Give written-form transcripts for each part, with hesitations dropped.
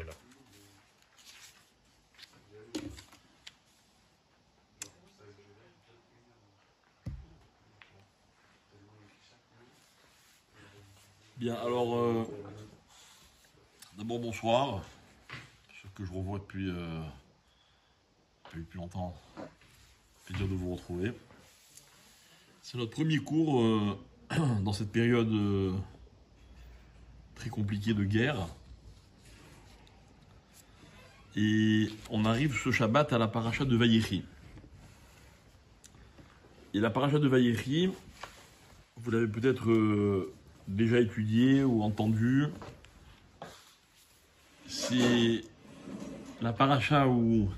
là. Bien, alors, d'abord bonsoir, ceux que je revois depuis longtemps, plaisir de vous retrouver. C'est notre premier cours dans cette période très compliquée de guerre. Et on arrive ce Shabbat à la paracha de Vayechi. Et la paracha de Vayechi, vous l'avez peut-être déjà étudié ou entendu, c'est la paracha où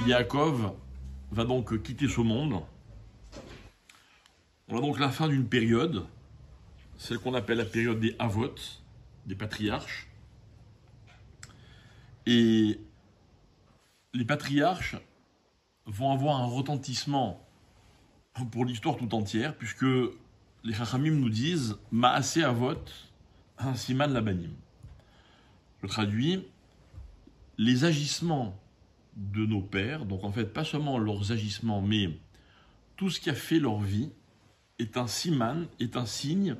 Yaakov va donc quitter ce monde. On a donc la fin d'une période, celle qu'on appelle la période des Avot, des patriarches. Et les patriarches vont avoir un retentissement pour l'histoire tout entière, puisque les Chachamim nous disent « Maaseh Avot, siman labanim ». Je traduis, les agissements de nos pères, donc en fait pas seulement leurs agissements, mais tout ce qui a fait leur vie, est un siman, est un signe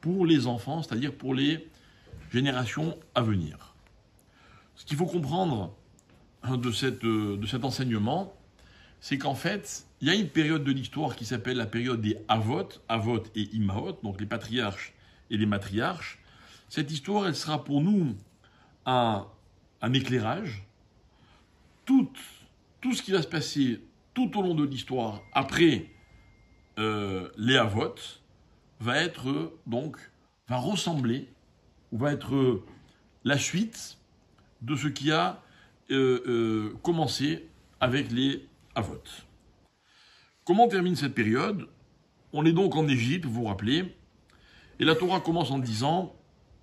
pour les enfants, c'est-à-dire pour les générations à venir. Ce qu'il faut comprendre de cet enseignement, c'est qu'en fait, il y a une période de l'histoire qui s'appelle la période des Avot, Avot et Imaot, donc les patriarches et les matriarches. Cette histoire, elle sera pour nous un éclairage. Tout ce qui va se passer tout au long de l'histoire après les Avot va ressembler, ou va être la suite de ce qui a commencé avec les Avot. Comment termine cette période? On est donc en Égypte, vous vous rappelez, et la Torah commence en disant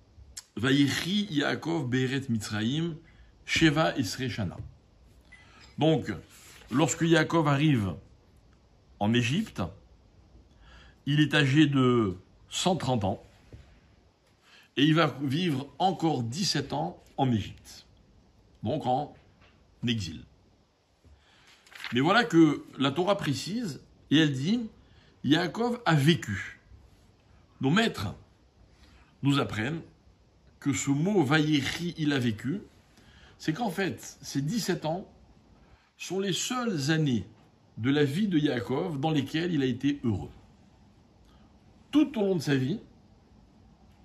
« Vayechi Yaakov be'eret Mitzrayim, Sheva Esrei Shana ». Donc, lorsque Yaakov arrive en Égypte, il est âgé de 130 ans, et il va vivre encore 17 ans en Égypte, donc en exil. Mais voilà que la Torah précise, et elle dit, Yaakov a vécu. Nos maîtres nous apprennent que ce mot Vayechi, il a vécu, c'est qu'en fait, ces 17 ans sont les seules années de la vie de Yaakov dans lesquelles il a été heureux. Tout au long de sa vie,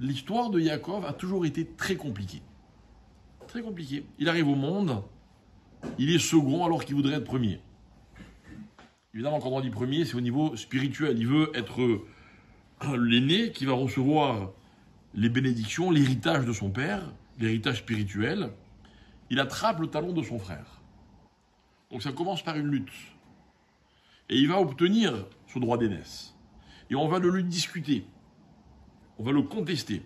l'histoire de Yaakov a toujours été très compliquée. Très compliquée. Il arrive au monde, il est second alors qu'il voudrait être premier. Évidemment, quand on dit premier, c'est au niveau spirituel. Il veut être l'aîné qui va recevoir les bénédictions, l'héritage de son père, l'héritage spirituel. Il attrape le talon de son frère. Donc ça commence par une lutte. Et il va obtenir ce droit d'aînesse. Et on va le lui discuter. On va le contester.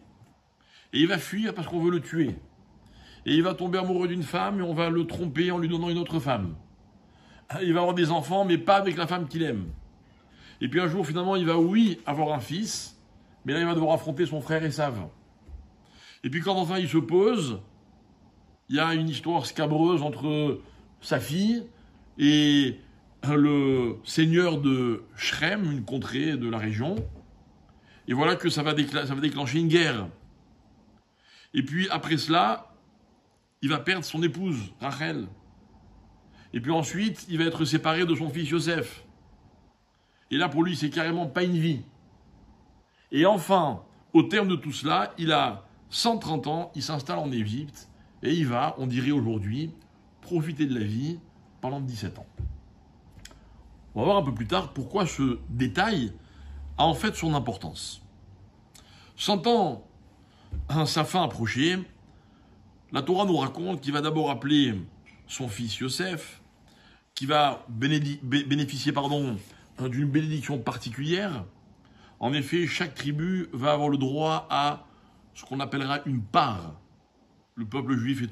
Et il va fuir parce qu'on veut le tuer. Et il va tomber amoureux d'une femme et on va le tromper en lui donnant une autre femme. Il va avoir des enfants, mais pas avec la femme qu'il aime. Et puis un jour, finalement, il va, oui, avoir un fils, mais là, il va devoir affronter son frère Esav. Et puis quand enfin il se pose, il y a une histoire scabreuse entre sa fille et le seigneur de Shrem, une contrée de la région. Et voilà que ça va déclencher une guerre. Et puis après cela, il va perdre son épouse, Rachel. Et puis ensuite, il va être séparé de son fils Yosef. Et là, pour lui, c'est carrément pas une vie. Et enfin, au terme de tout cela, il a 130 ans, il s'installe en Égypte, et il va, on dirait aujourd'hui, profiter de la vie pendant 17 ans. On va voir un peu plus tard pourquoi ce détail a en fait son importance. Sentant sa fin approcher, la Torah nous raconte qu'il va d'abord appeler son fils Yosef, qui va bénéficier d'une bénédiction particulière. En effet, chaque tribu va avoir le droit à ce qu'on appellera une part. Le peuple juif a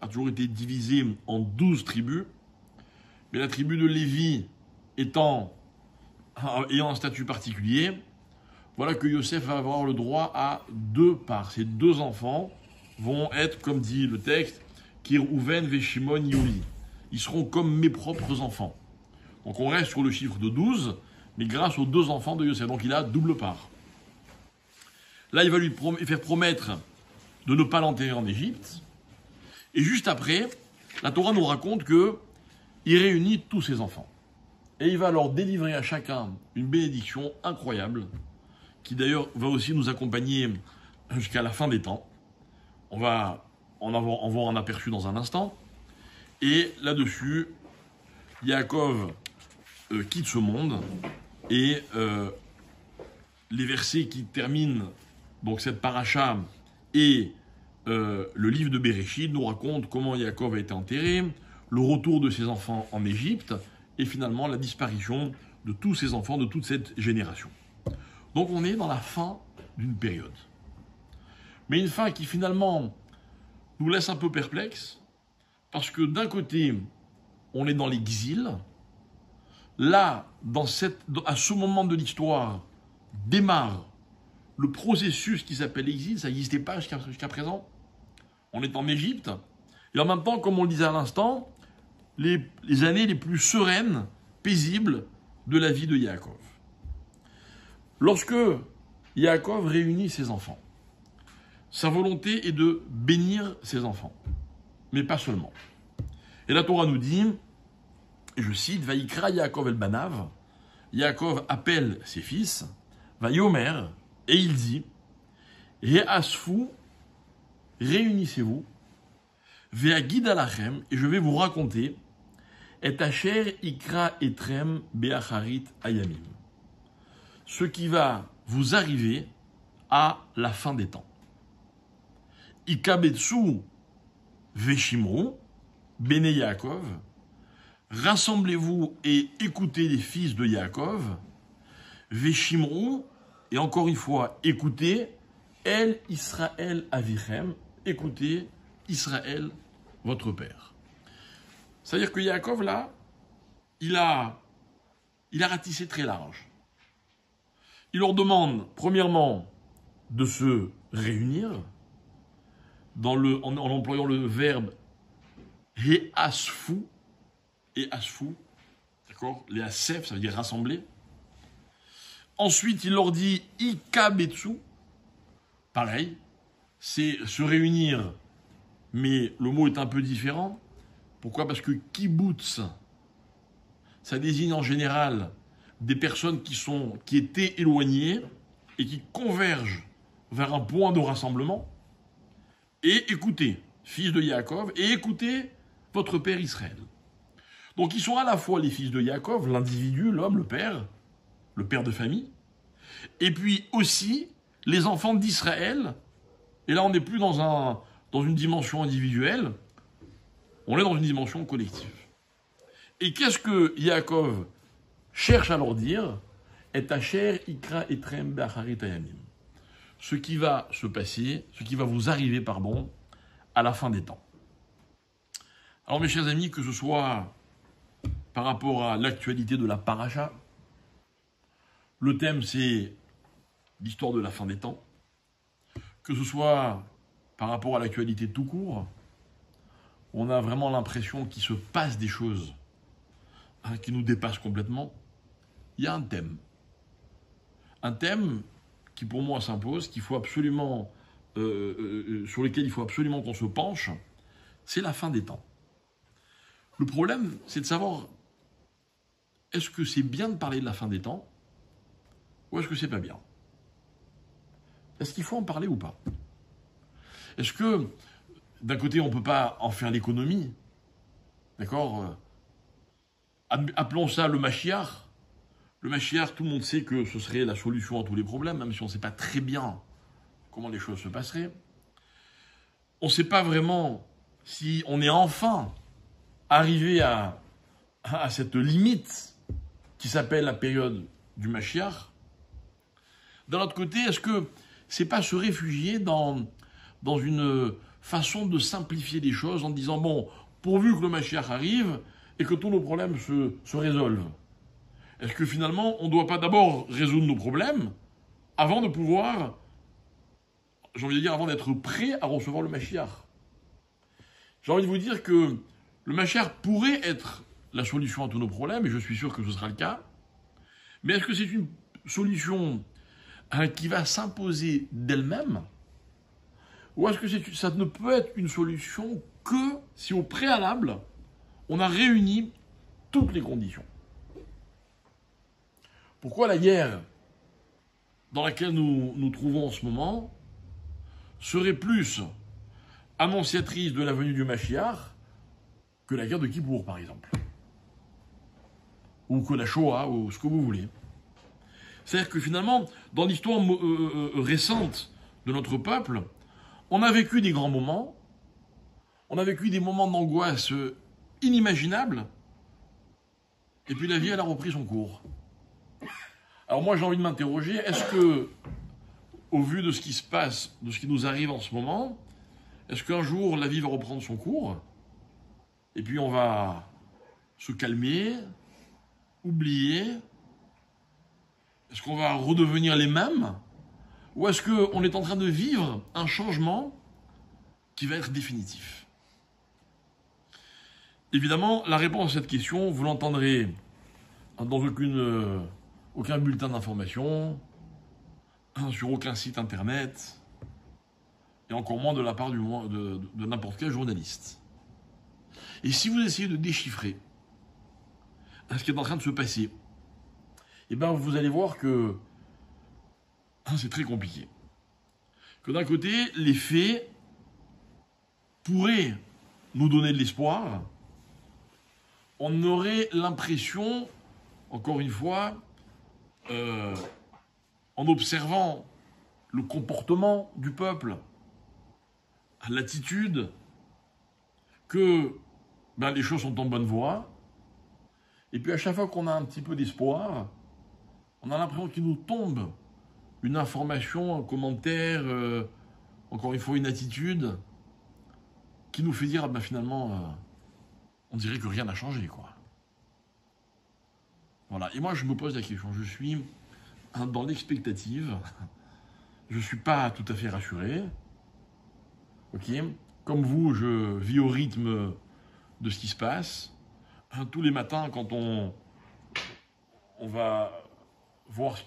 toujours été divisé en 12 tribus, mais la tribu de Lévi ayant un statut particulier, voilà que Yosef va avoir le droit à 2 parts. Ces 2 enfants vont être, comme dit le texte, Kirouven, Veshimon, Yoli. Ils seront comme mes propres enfants. Donc on reste sur le chiffre de 12, mais grâce aux 2 enfants de Yosef. Donc il a double part. Là, il va lui faire promettre de ne pas l'enterrer en Égypte. Et juste après, la Torah nous raconte qu'il réunit tous ses enfants. Et il va leur délivrer à chacun une bénédiction incroyable, qui d'ailleurs va aussi nous accompagner jusqu'à la fin des temps. On va en avoir un aperçu dans un instant. Et là-dessus, Yaakov quitte ce monde. Et les versets qui terminent donc cette paracha et le livre de Bereshit nous racontent comment Yaakov a été enterré, le retour de ses enfants en Égypte et finalement la disparition de tous ses enfants, de toute cette génération. Donc on est dans la fin d'une période. Mais une fin qui finalement nous laisse un peu perplexes, parce que d'un côté, on est dans l'exil. Là, à ce moment de l'histoire, démarre le processus qui s'appelle l'exil. Ça n'existait pas jusqu'à présent. On est en Égypte. Et en même temps, comme on le disait à l'instant, les années les plus sereines, paisibles de la vie de Yaakov. Lorsque Yaakov réunit ses enfants, sa volonté est de bénir ses enfants, mais pas seulement. Et la Torah nous dit, et je cite, Vaïkra Yaakov el Banav, Yaakov appelle ses fils, Vayomer, et il dit, Re'asfu, réunissez-vous, Ve'agid alachem, et je vais vous raconter, et asher ikra etrem be'acharit ayamim, ce qui va vous arriver à la fin des temps. Ikabetsu veshimru, Bene Yaakov, rassemblez-vous et écoutez les fils de Yaakov, veshimru, et encore une fois, écoutez, El Israël Avichem, écoutez Israël, votre père. C'est-à-dire que Yaakov, là, il a ratissé très large. Il leur demande, premièrement, de se réunir, en employant le verbe He'asfu, d'accord, les asef, ça veut dire rassembler. Ensuite, il leur dit Ikabetsu, pareil, c'est se réunir, mais le mot est un peu différent. Pourquoi ? Parce que kibbutz, ça désigne en général des personnes qui étaient éloignées et qui convergent vers un point de rassemblement. Et écoutez, fils de Yaakov, et écoutez votre père Israël. Donc ils sont à la fois les fils de Yaakov, l'individu, l'homme, le père de famille, et puis aussi les enfants d'Israël. Et là on n'est plus dans une dimension individuelle, on est dans une dimension collective. Et qu'est-ce que Yaakov cherche à leur dire ? Et asher ikra etrem be'acharit hayamim. Ce qui va se passer, ce qui va vous arriver, à la fin des temps. Alors mes chers amis, que ce soit par rapport à l'actualité de la paracha, le thème c'est l'histoire de la fin des temps, que ce soit par rapport à l'actualité tout court, on a vraiment l'impression qu'il se passe des choses qui nous dépassent complètement. Il y a un thème qui pour moi s'impose, qu'il faut absolument, sur lequel il faut absolument qu'on se penche, c'est la fin des temps. Le problème, c'est de savoir, est-ce que c'est bien de parler de la fin des temps, ou est-ce que c'est pas bien ? Est-ce qu'il faut en parler ou pas ? Est-ce que, d'un côté, on ne peut pas en faire l'économie ? D'accord ? Appelons ça le Mashiach. Le Mashiach, tout le monde sait que ce serait la solution à tous les problèmes, même si on ne sait pas très bien comment les choses se passeraient. On ne sait pas vraiment si on est enfin arrivé à cette limite qui s'appelle la période du Mashiach. D'un autre côté, est-ce que c'est pas se réfugier dans une façon de simplifier les choses en disant, bon, pourvu que le Mashiach arrive et que tous nos problèmes se résolvent. Est-ce que finalement, on ne doit pas d'abord résoudre nos problèmes avant de pouvoir, j'ai envie de dire, avant d'être prêt à recevoir le Mashiach ? J'ai envie de vous dire que le Mashiach pourrait être la solution à tous nos problèmes, et je suis sûr que ce sera le cas. Mais est-ce que c'est une solution qui va s'imposer d'elle-même? Ou est-ce que ça ne peut être une solution que si au préalable, on a réuni toutes les conditions? Pourquoi la guerre dans laquelle nous nous trouvons en ce moment serait plus annonciatrice de la venue du Mashiach que la guerre de Kippour, par exemple? Ou que la Shoah, ou ce que vous voulez. C'est-à-dire que finalement, dans l'histoire récente de notre peuple, on a vécu des grands moments, on a vécu des moments d'angoisse inimaginables, et puis la vie, elle a repris son cours. Alors moi, j'ai envie de m'interroger, est-ce que, au vu de ce qui se passe, de ce qui nous arrive en ce moment, est-ce qu'un jour, la vie va reprendre son cours, et puis on va se calmer, oublier? Est-ce qu'on va redevenir les mêmes? Ou est-ce qu'on est en train de vivre un changement qui va être définitif? Évidemment, la réponse à cette question, vous l'entendrez dans aucun bulletin d'information, sur aucun site internet, et encore moins de la part de n'importe quel journaliste. Et si vous essayez de déchiffrer ce qui est en train de se passer, eh bien vous allez voir que c'est très compliqué. Que d'un côté, les faits pourraient nous donner de l'espoir. On aurait l'impression, encore une fois, en observant le comportement du peuple, l'attitude, que les choses sont en bonne voie. Et puis à chaque fois qu'on a un petit peu d'espoir, on a l'impression qu'il nous tombe une information, un commentaire, encore une fois une attitude, qui nous fait dire, finalement, on dirait que rien n'a changé, quoi. Voilà. Et moi, je me pose la question. Je suis dans l'expectative. Je ne suis pas tout à fait rassuré. Ok. Comme vous, je vis au rythme de ce qui se passe. Tous les matins, quand on va voir ce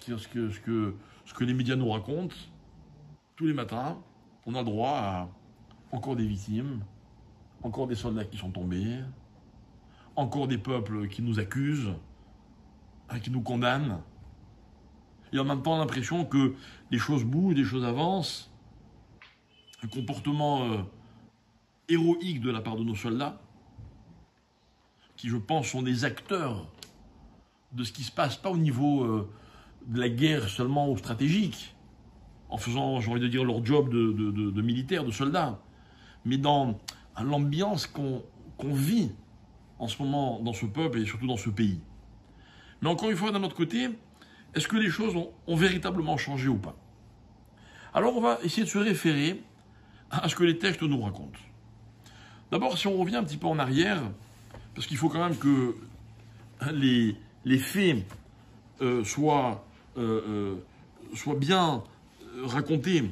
que les médias nous racontent, tous les matins, on a droit à encore des victimes, encore des soldats qui sont tombés, encore des peuples qui nous accusent, qui nous condamnent. Et en même temps, l'impression que les choses bougent, les choses avancent. Un comportement héroïque de la part de nos soldats, qui, je pense, sont des acteurs de ce qui se passe, pas au niveau de la guerre seulement au stratégique, en faisant, j'ai envie de dire, leur job de militaires, de soldats, mais dans l'ambiance qu'on vit en ce moment dans ce peuple et surtout dans ce pays. Mais encore une fois, d'un autre côté, est-ce que les choses ont véritablement changé ou pas? Alors on va essayer de se référer à ce que les textes nous racontent. D'abord, si on revient un petit peu en arrière, parce qu'il faut quand même que les faits soient bien racontés,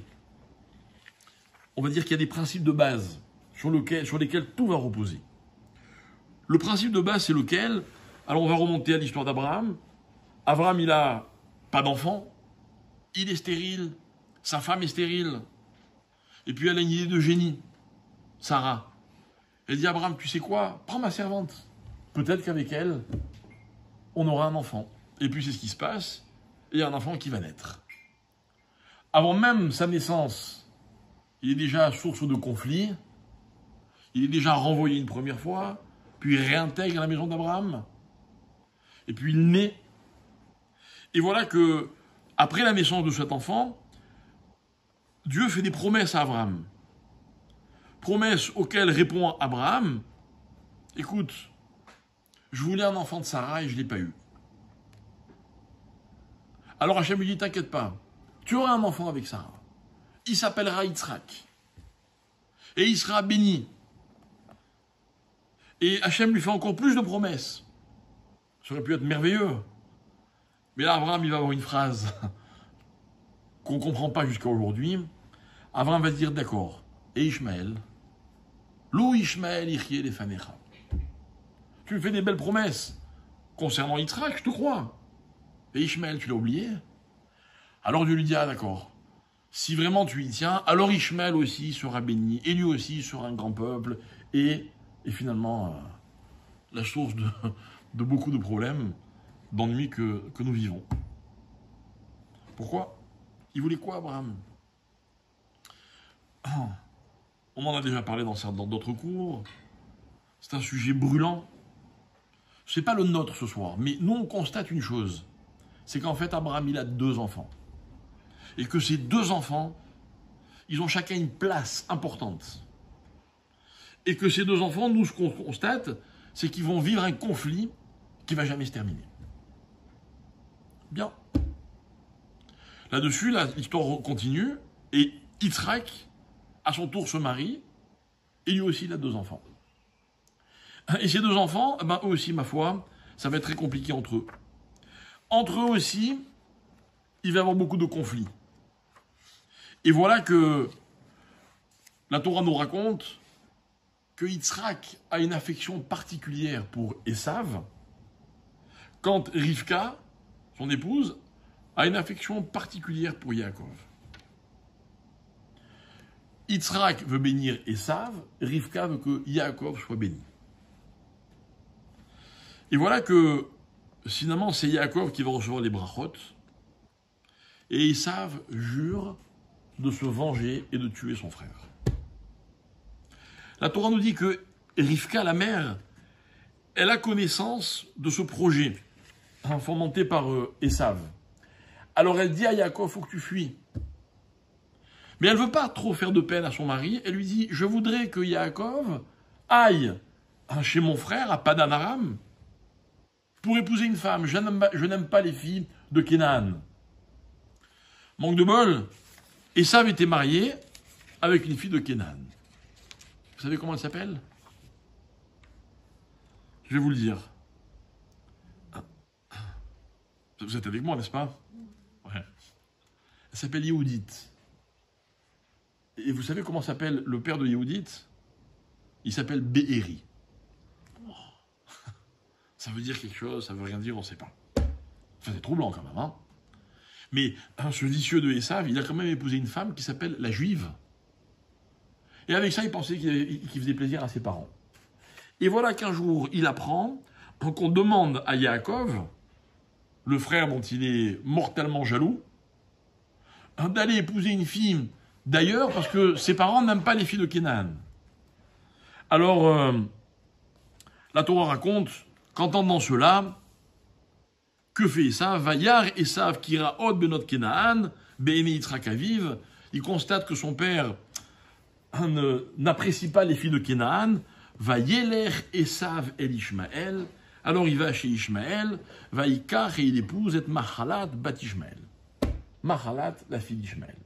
on va dire qu'il y a des principes de base sur lesquels tout va reposer. Le principe de base, c'est lequel? Alors on va remonter à l'histoire d'Abraham. Abraham, il n'a pas d'enfant, il est stérile, sa femme est stérile, et puis elle a une idée de génie, Sarah. Elle dit à Abraham, tu sais quoi, prends ma servante, peut-être qu'avec elle, on aura un enfant. Et puis c'est ce qui se passe, et il y a un enfant qui va naître. Avant même sa naissance, il est déjà source de conflit, il est déjà renvoyé une première fois, puis il réintègre la maison d'Abraham, et puis il naît. Et voilà que, après la naissance de cet enfant, Dieu fait des promesses à Abraham. Promesses auxquelles répond Abraham, écoute, je voulais un enfant de Sarah et je ne l'ai pas eu. Alors Hachem lui dit, t'inquiète pas, tu auras un enfant avec Sarah. Il s'appellera Yitzhak. Et il sera béni. Et Hachem lui fait encore plus de promesses. Ça aurait pu être merveilleux. Mais là, Abraham, il va avoir une phrase qu'on ne comprend pas jusqu'à aujourd'hui. Abraham va se dire, d'accord, et Ishmaël, Lo Ishmael ichye lefanecha. Tu me fais des belles promesses concernant Yitzhak, je te crois. Et Ishmael, tu l'as oublié? Alors Dieu lui dit, ah d'accord, si vraiment tu y tiens, alors Ishmael aussi sera béni, et lui aussi sera un grand peuple, et finalement, la source de beaucoup de problèmes, d'ennuis que nous vivons. Pourquoi? Il voulait quoi, Abraham? On en a déjà parlé dans d'autres cours. C'est un sujet brûlant. Ce n'est pas le nôtre ce soir, mais nous on constate une chose. C'est qu'en fait, Abraham, il a 2 enfants. Et que ces 2 enfants, ils ont chacun une place importante. Et que ces 2 enfants, nous, ce qu'on constate, c'est qu'ils vont vivre un conflit qui ne va jamais se terminer. Bien. Là-dessus, l'histoire continue, et Yitzhak, à son tour, se marie, et lui aussi, il a 2 enfants. Et ces 2 enfants, eux aussi, ma foi, ça va être très compliqué entre eux. Entre eux aussi, il va y avoir beaucoup de conflits. Et voilà que la Torah nous raconte que Yitzhak a une affection particulière pour Esav, quand Rivka, son épouse, a une affection particulière pour Yaakov. Yitzhak veut bénir Esav, Rivka veut que Yaakov soit béni. Et voilà que, finalement, c'est Yaakov qui va recevoir les brachot, et Esav jure de se venger et de tuer son frère. La Torah nous dit que Rivka, la mère, elle a connaissance de ce projet, fomenté par Esav. Alors elle dit à Yaakov, il faut que tu fuis. Mais elle ne veut pas trop faire de peine à son mari. Elle lui dit, je voudrais que Yaakov aille chez mon frère, à Padan Aram, pour épouser une femme. Je n'aime pas les filles de Canaan. Manque de bol, Esav était marié avec une fille de Canaan. Vous savez comment elle s'appelle? Je vais vous le dire. Vous êtes avec moi, n'est-ce pas? Ouais. Elle s'appelle Yehudit. Et vous savez comment s'appelle le père de Yehudit? Il s'appelle Be'eri. Ça veut dire quelque chose, ça veut rien dire, on ne sait pas. Enfin, c'est troublant quand même, hein. Mais ce vicieux de Esav, il a quand même épousé une femme qui s'appelle la Juive. Et avec ça, il pensait qu'il faisait plaisir à ses parents. Et voilà qu'un jour, il apprend qu'on demande à Yaakov, le frère dont il est mortellement jaloux, d'aller épouser une fille d'ailleurs parce que ses parents n'aiment pas les filles de Canaan. Alors, la Torah raconte qu'entendant cela, que fait Esav? Vayar Esav kira od benot Canaan, be'ene Yitzhak aviv. Il constate que son père n'apprécie pas les filles de Canaan. Va yeler Esav el Ishmael. Alors il va chez Ishmael, va yikach et il épouse et Mahalat bat Ishmael. Mahalat, la fille d'Ishmael.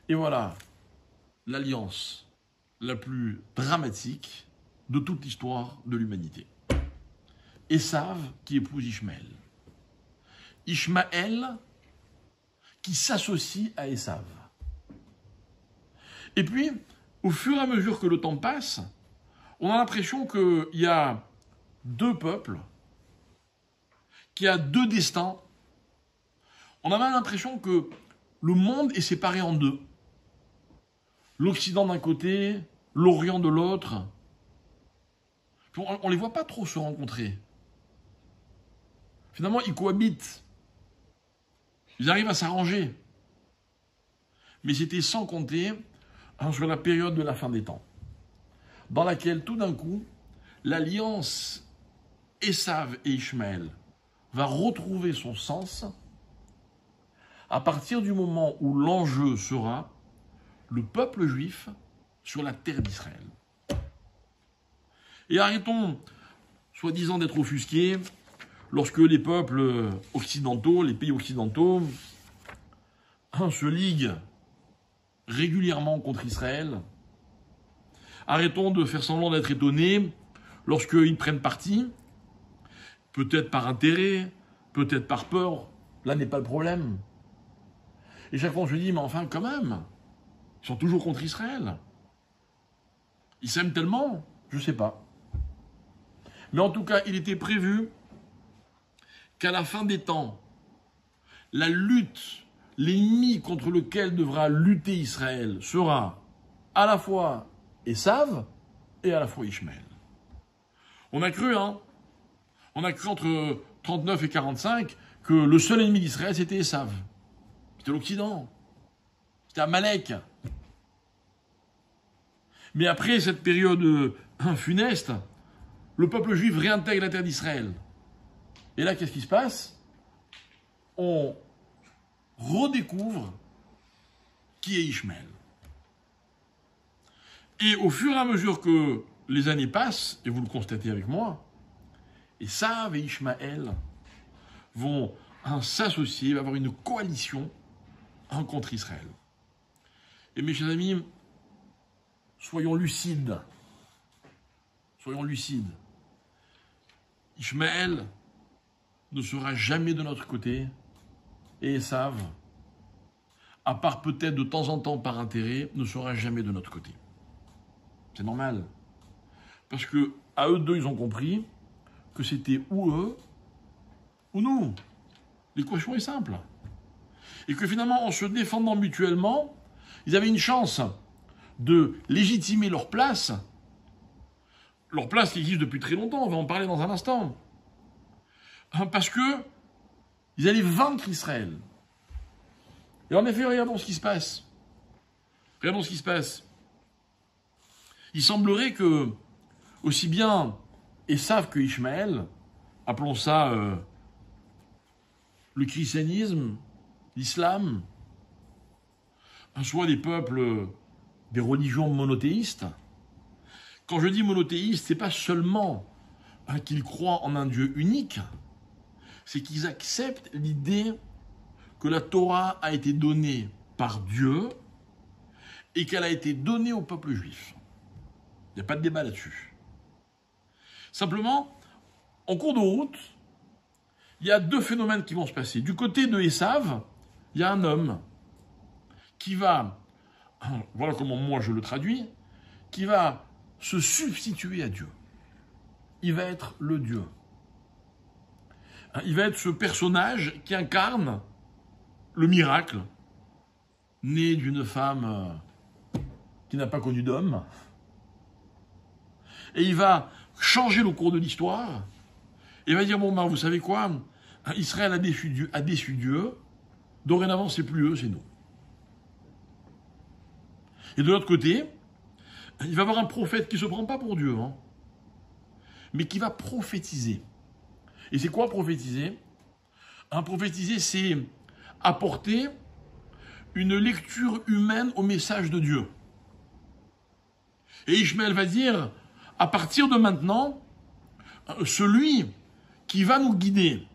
Et voilà l'alliance la plus dramatique de toute l'histoire de l'humanité. Esav qui épouse Ishmael. Ishmael qui s'associe à Esav. Et puis, au fur et à mesure que le temps passe, on a l'impression qu'il y a 2 peuples, qu'il y a 2 destins. On a même l'impression que le monde est séparé en 2. L'Occident d'un côté, l'Orient de l'autre. On ne les voit pas trop se rencontrer. Finalement, ils cohabitent. Ils arrivent à s'arranger. Mais c'était sans compter sur la période de la fin des temps, dans laquelle tout d'un coup, l'alliance Esav et Ishmael va retrouver son sens à partir du moment où l'enjeu sera le peuple juif sur la terre d'Israël. Et arrêtons, soi-disant, d'être offusqués lorsque les peuples occidentaux, les pays occidentaux, se liguent régulièrement contre Israël. Arrêtons de faire semblant d'être étonnés lorsqu'ils prennent parti, peut-être par intérêt, peut-être par peur. Là n'est pas le problème. Et chaque fois on se dit, mais enfin quand même, ils sont toujours contre Israël. Ils s'aiment tellement, je ne sais pas. Mais en tout cas, il était prévu qu'à la fin des temps, la lutte, l'ennemi contre lequel devra lutter Israël sera à la fois Esav et à la fois Ishmaël. On a cru, on a cru entre 39 et 45 que le seul ennemi d'Israël c'était Esav. C'était l'Occident. C'était Amalek. Mais après cette période funeste, le peuple juif réintègre la terre d'Israël. Et là, qu'est-ce qui se passe? On redécouvre qui est Ishmaël. Et au fur et à mesure que les années passent, et vous le constatez avec moi, Esav et Ishmaël vont s'associer, avoir une coalition contre Israël. Et mes chers amis, soyons lucides. Soyons lucides. Ishmaël ne sera jamais de notre côté, et Esav, à part peut-être de temps en temps par intérêt, ne sera jamais de notre côté. C'est normal. Parce que à eux deux, ils ont compris que c'était ou eux, ou nous. L'équation est simple. Et que finalement, en se défendant mutuellement, ils avaient une chance de légitimer leur place qui existe depuis très longtemps, on va en parler dans un instant. Parce que ils allaient vaincre Israël. Et en effet, regardons ce qui se passe. Regardons ce qui se passe. Il semblerait que, aussi bien Esav que Ishmaël, appelons ça le christianisme, l'islam, soit des peuples, des religions monothéistes. Quand je dis monothéiste, c'est pas seulement qu'ils croient en un Dieu unique, c'est qu'ils acceptent l'idée que la Torah a été donnée par Dieu et qu'elle a été donnée au peuple juif. Il n'y a pas de débat là-dessus. Simplement, en cours de route, il y a deux phénomènes qui vont se passer. Du côté de Esav, il y a un homme qui va, voilà comment moi je le traduis, qui va se substituer à Dieu. Il va être le Dieu. Il va être ce personnage qui incarne le miracle, né d'une femme qui n'a pas connu d'homme. Et il va changer le cours de l'histoire. Et il va dire, bon, ben, vous savez quoi? Israël a déçu Dieu. Dorénavant, c'est plus eux, c'est nous. Et de l'autre côté, il va y avoir un prophète qui ne se prend pas pour Dieu, mais qui va prophétiser. Et c'est quoi prophétiser? Prophétiser, c'est apporter une lecture humaine au message de Dieu. Et Ishmaël va dire, à partir de maintenant, celui qui va nous guider,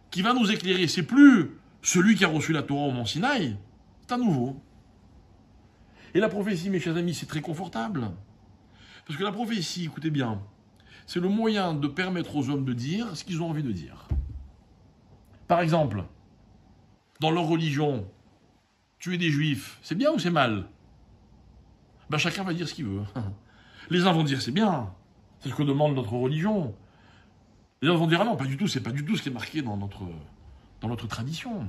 qui va nous éclairer, c'est plus celui qui a reçu la Torah au Mont Sinaï, c'est un nouveau. Et la prophétie, mes chers amis, c'est très confortable. Parce que la prophétie, écoutez bien, c'est le moyen de permettre aux hommes de dire ce qu'ils ont envie de dire. Par exemple, dans leur religion, tuer des juifs, c'est bien ou c'est mal? Ben, chacun va dire ce qu'il veut. Les uns vont dire c'est bien, c'est ce que demande notre religion. Les autres vont dire ah non, pas du tout, c'est pas du tout ce qui est marqué dans notre tradition.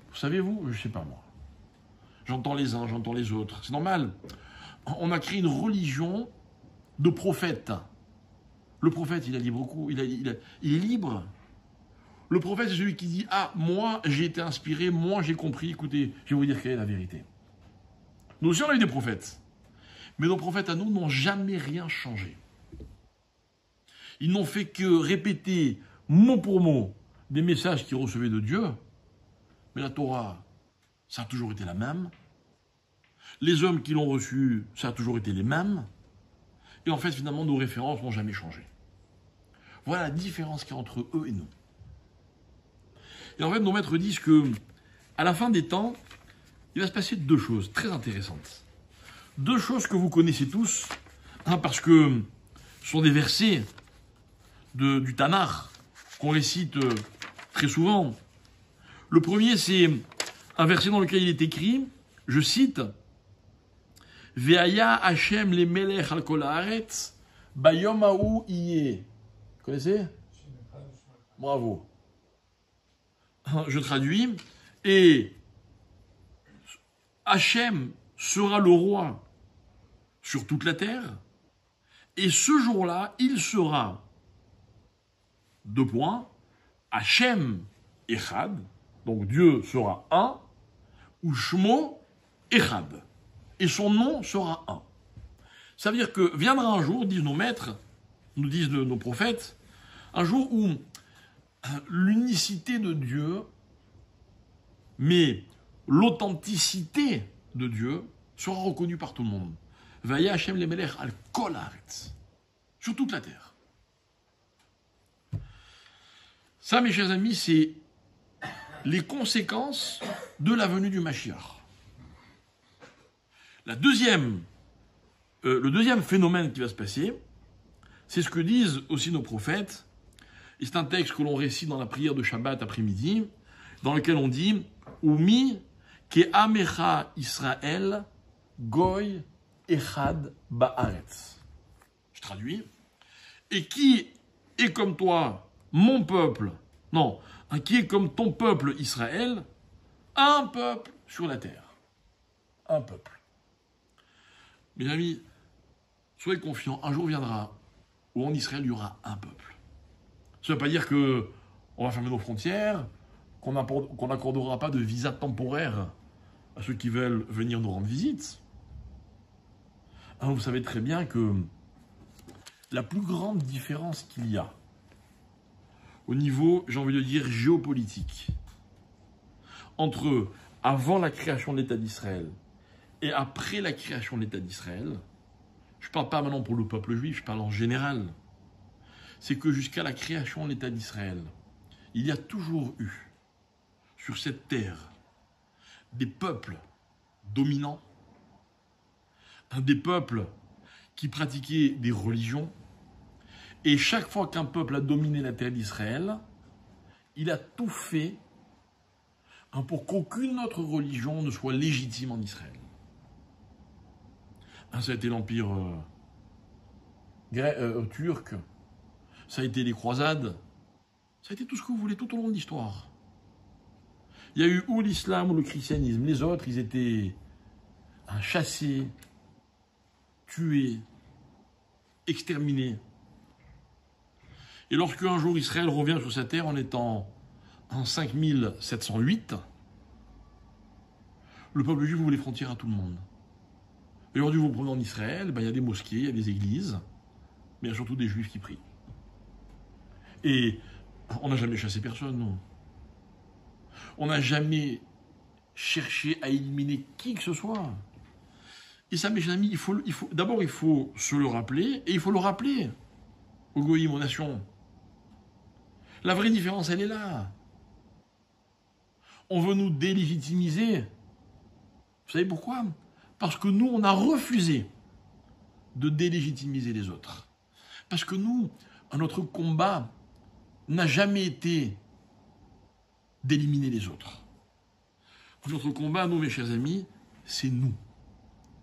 Vous savez, vous, je sais pas moi. J'entends les uns, j'entends les autres. C'est normal. On a créé une religion de prophètes. Le prophète, il a libre coup, il est libre. Le prophète, c'est celui qui dit ah, moi, j'ai été inspiré, moi, j'ai compris. Écoutez, je vais vous dire quelle est la vérité. Nous aussi, on a eu des prophètes. Mais nos prophètes à nous n'ont jamais rien changé. Ils n'ont fait que répéter mot pour mot des messages qu'ils recevaient de Dieu. Mais la Torah, ça a toujours été la même. Les hommes qui l'ont reçue, ça a toujours été les mêmes. Et en fait, finalement, nos références n'ont jamais changé. Voilà la différence qu'il y a entre eux et nous. Et en fait, nos maîtres disent que, à la fin des temps, il va se passer deux choses très intéressantes. Deux choses que vous connaissez tous, parce que ce sont des versets du Tanakh qu'on récite très souvent. Le premier, c'est un verset dans lequel il est écrit, je cite, Ve'aya Hashem le melech al kol haaretz, bayom hahu yeh. Vous connaissez? Bravo. Je traduis. Et Hachem sera le roi sur toute la terre. Et ce jour-là, il sera, deux points, Hachem Echad, donc Dieu sera un, ou Shmo Echad, et son nom sera un. Ça veut dire que viendra un jour, disent nos maîtres, nous disent nos prophètes, un jour où l'unicité de Dieu, mais l'authenticité de Dieu sera reconnue par tout le monde. Vaya Hashem le melech al kol haaretz, sur toute la terre. Ça, mes chers amis, c'est les conséquences de la venue du Mashiach. Le deuxième phénomène qui va se passer, c'est ce que disent aussi nos prophètes. Et c'est un texte que l'on récite dans la prière de Shabbat après-midi, dans lequel on dit « Umi ke amecha Israël goy echad ba'aretz ». Je traduis. « Et qui est comme toi, mon peuple, non, qui est comme ton peuple Israël, un peuple sur la terre. » Un peuple. Mes amis, soyez confiants, un jour viendra où en Israël il y aura un peuple. Ça ne veut pas dire qu'on va fermer nos frontières, qu'on n'accordera pas de visa temporaire à ceux qui veulent venir nous rendre visite. Alors vous savez très bien que la plus grande différence qu'il y a au niveau, j'ai envie de dire, géopolitique, entre avant la création de l'État d'Israël et après la création de l'État d'Israël, je ne parle pas maintenant pour le peuple juif, je parle en général, c'est que jusqu'à la création de l'État d'Israël, il y a toujours eu, sur cette terre, des peuples dominants, des peuples qui pratiquaient des religions, et chaque fois qu'un peuple a dominé la terre d'Israël, il a tout fait pour qu'aucune autre religion ne soit légitime en Israël. Ça a été l'empire turc, ça a été les croisades, ça a été tout ce que vous voulez tout au long de l'histoire. Il y a eu ou l'islam ou le christianisme. Les autres, ils étaient chassés, tués, exterminés. Et lorsque un jour Israël revient sur sa terre en étant en 5708, le peuple juif ouvre les frontières à tout le monde. Et aujourd'hui, vous prenez en Israël, il y a des mosquées, il y a des églises, mais il y a surtout des juifs qui prient. Et on n'a jamais chassé personne, non. On n'a jamais cherché à éliminer qui que ce soit. Et ça, mes amis, d'abord, il faut se le rappeler, et il faut le rappeler aux goïms, aux nations. La vraie différence, elle est là. On veut nous délégitimiser. Vous savez pourquoi ? Parce que nous, on a refusé de délégitimiser les autres. Parce que nous, notre combat n'a jamais été d'éliminer les autres. Notre combat, nous, mes chers amis, c'est nous.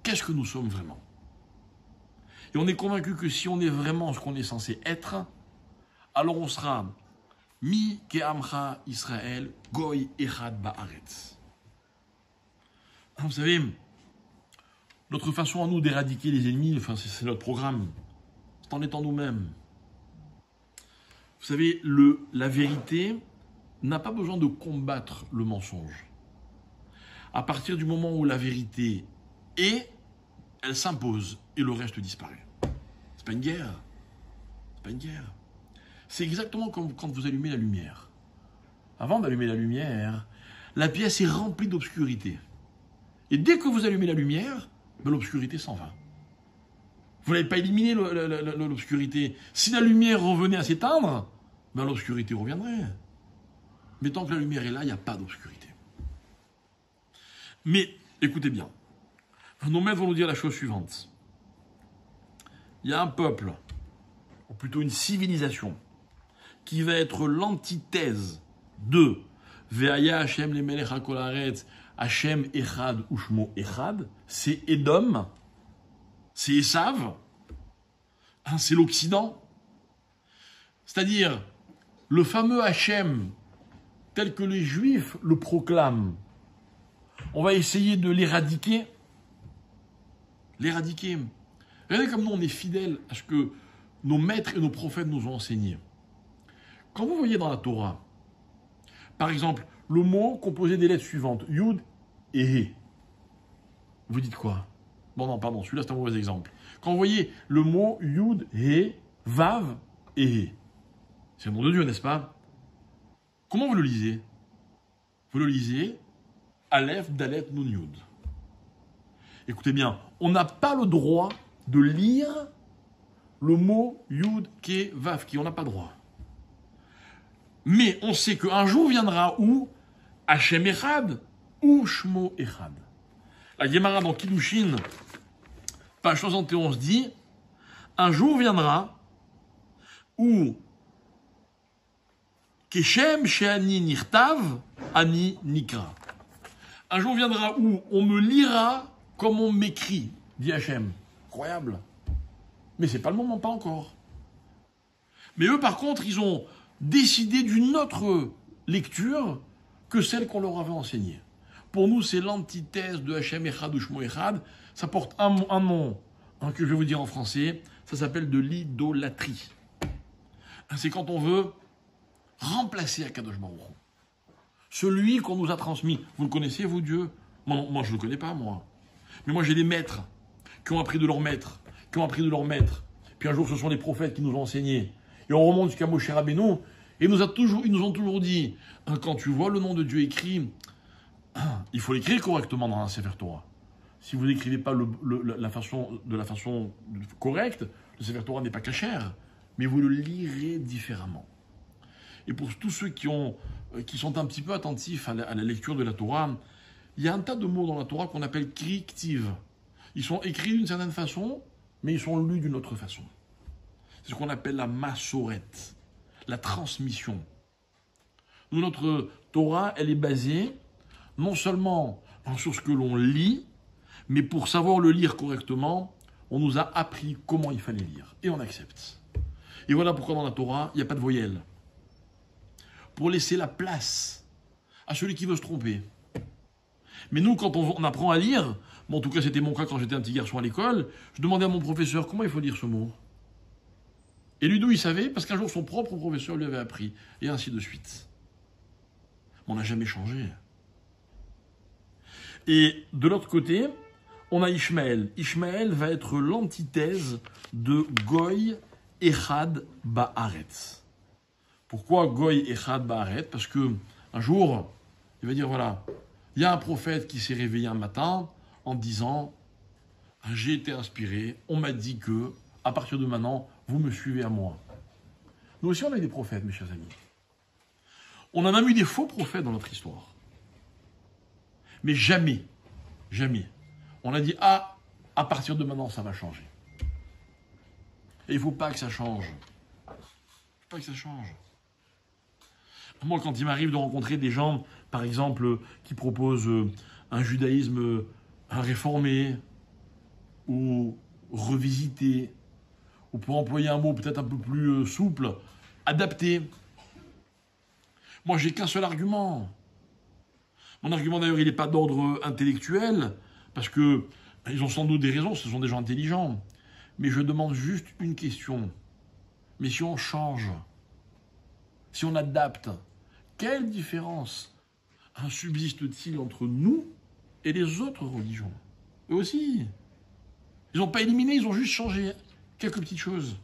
Qu'est-ce que nous sommes vraiment ? Et on est convaincu que si on est vraiment ce qu'on est censé être, alors on sera Mi Ke'amcha Israël Goy Echad Ba'aretz. Vous savez, notre façon à nous d'éradiquer les ennemis, c'est notre programme. C'est en étant nous-mêmes. Vous savez, la vérité n'a pas besoin de combattre le mensonge. À partir du moment où la vérité est, elle s'impose et le reste disparaît. C'est pas une guerre. C'est pas une guerre. C'est exactement comme quand vous allumez la lumière. Avant d'allumer la lumière, la pièce est remplie d'obscurité. Et dès que vous allumez la lumière, l'obscurité s'en va. Vous n'avez pas éliminé l'obscurité. Si la lumière revenait à s'éteindre, l'obscurité reviendrait. Mais tant que la lumière est là, il n'y a pas d'obscurité. Mais, écoutez bien, nos maîtres vont nous dire la chose suivante. Il y a un peuple, ou plutôt une civilisation, qui va être l'antithèse de Ve'aya Hashem le melech al kol haaretz, Hashem Echad ou Shmo Echad, c'est Édom, c'est Esav, c'est l'Occident. C'est-à-dire, le fameux Hachem, tel que les Juifs le proclament, on va essayer de l'éradiquer. L'éradiquer. Regardez comme nous, on est fidèles à ce que nos maîtres et nos prophètes nous ont enseigné. Quand vous voyez dans la Torah, par exemple, le mot composé des lettres suivantes, Yud et He, vous dites quoi? Bon, non, pardon, celui-là c'est un mauvais exemple. Quand vous voyez le mot Yud, He, Vav et He, c'est le nom de Dieu, n'est-ce pas? Comment vous le lisez? Vous le lisez Aleph, Dalet, Nun, Yud. Écoutez bien, on n'a pas le droit de lire le mot Yud, Ke, Vav, Ki, on n'a pas le droit. Mais on sait qu'un jour viendra où Hachem Echad ou Shmo Echad. La Gemara dans Kiddushin, page 71 dit, un jour viendra où Keshem Sheani Nirtav Ani Nikra. Un jour viendra où on me lira comme on m'écrit, dit Hachem. Incroyable. Mais c'est pas le moment, pas encore. Mais eux, par contre, ils ont décidé d'une autre lecture que celle qu'on leur avait enseignée. Pour nous, c'est l'antithèse de Hachem Echad ou Shmo Echad. Ça porte un nom que je vais vous dire en français. Ça s'appelle de l'idolâtrie. C'est quand on veut remplacer Akadosh Baruch Hu. Celui qu'on nous a transmis. Vous le connaissez, vous, Dieu? Moi, je ne le connais pas, moi. Mais moi, j'ai des maîtres qui ont appris de leurs maîtres, qui ont appris de leurs maîtres. Puis un jour, ce sont les prophètes qui nous ont enseigné. Et on remonte jusqu'à Moshe Rabbeinu, et ils nous ont toujours dit, quand tu vois le nom de Dieu écrit, il faut l'écrire correctement dans un Sefer Torah. Si vous n'écrivez pas de la façon correcte, le Sefer Torah n'est pas cachère, mais vous le lirez différemment. Et pour tous ceux qui sont un petit peu attentifs à la lecture de la Torah, il y a un tas de mots dans la Torah qu'on appelle kri-ktiv. Ils sont écrits d'une certaine façon, mais ils sont lus d'une autre façon. C'est ce qu'on appelle la massorette, la transmission. Nous, notre Torah, elle est basée non seulement sur ce que l'on lit, mais pour savoir le lire correctement, on nous a appris comment il fallait lire. Et on accepte. Et voilà pourquoi dans la Torah, il n'y a pas de voyelle. Pour laisser la place à celui qui veut se tromper. Mais nous, quand on apprend à lire, bon, en tout cas c'était mon cas quand j'étais un petit garçon à l'école, je demandais à mon professeur comment il faut lire ce mot. Et lui, d'où il savait? Parce qu'un jour son propre professeur lui avait appris. Et ainsi de suite. On n'a jamais changé. Et de l'autre côté, on a Ishmaël. Ishmaël va être l'antithèse de Goy Echad Ba'aretz. Pourquoi Goy Echad Ba'aretz? Parce que un jour, il va dire voilà, il y a un prophète qui s'est réveillé un matin en disant j'ai été inspiré, on m'a dit que à partir de maintenant, vous me suivez à moi. Nous aussi, on a eu des prophètes, mes chers amis. On a même eu des faux prophètes dans notre histoire. Mais jamais, on a dit à partir de maintenant, ça va changer. Et il ne faut pas que ça change. Il ne faut pas que ça change. Moi, quand il m'arrive de rencontrer des gens, par exemple, qui proposent un judaïsme réformé ou revisité, ou pour employer un mot peut-être un peu plus souple, adapté. Moi, j'ai qu'un seul argument. Mon argument, d'ailleurs, il n'est pas d'ordre intellectuel, parce que ils ont sans doute des raisons, ce sont des gens intelligents. Mais je demande juste une question. Mais si on change, si on adapte, quelle différence subsiste-t-il entre nous et les autres religions? Eux aussi. Ils n'ont pas éliminé, ils ont juste changé quelques petites choses.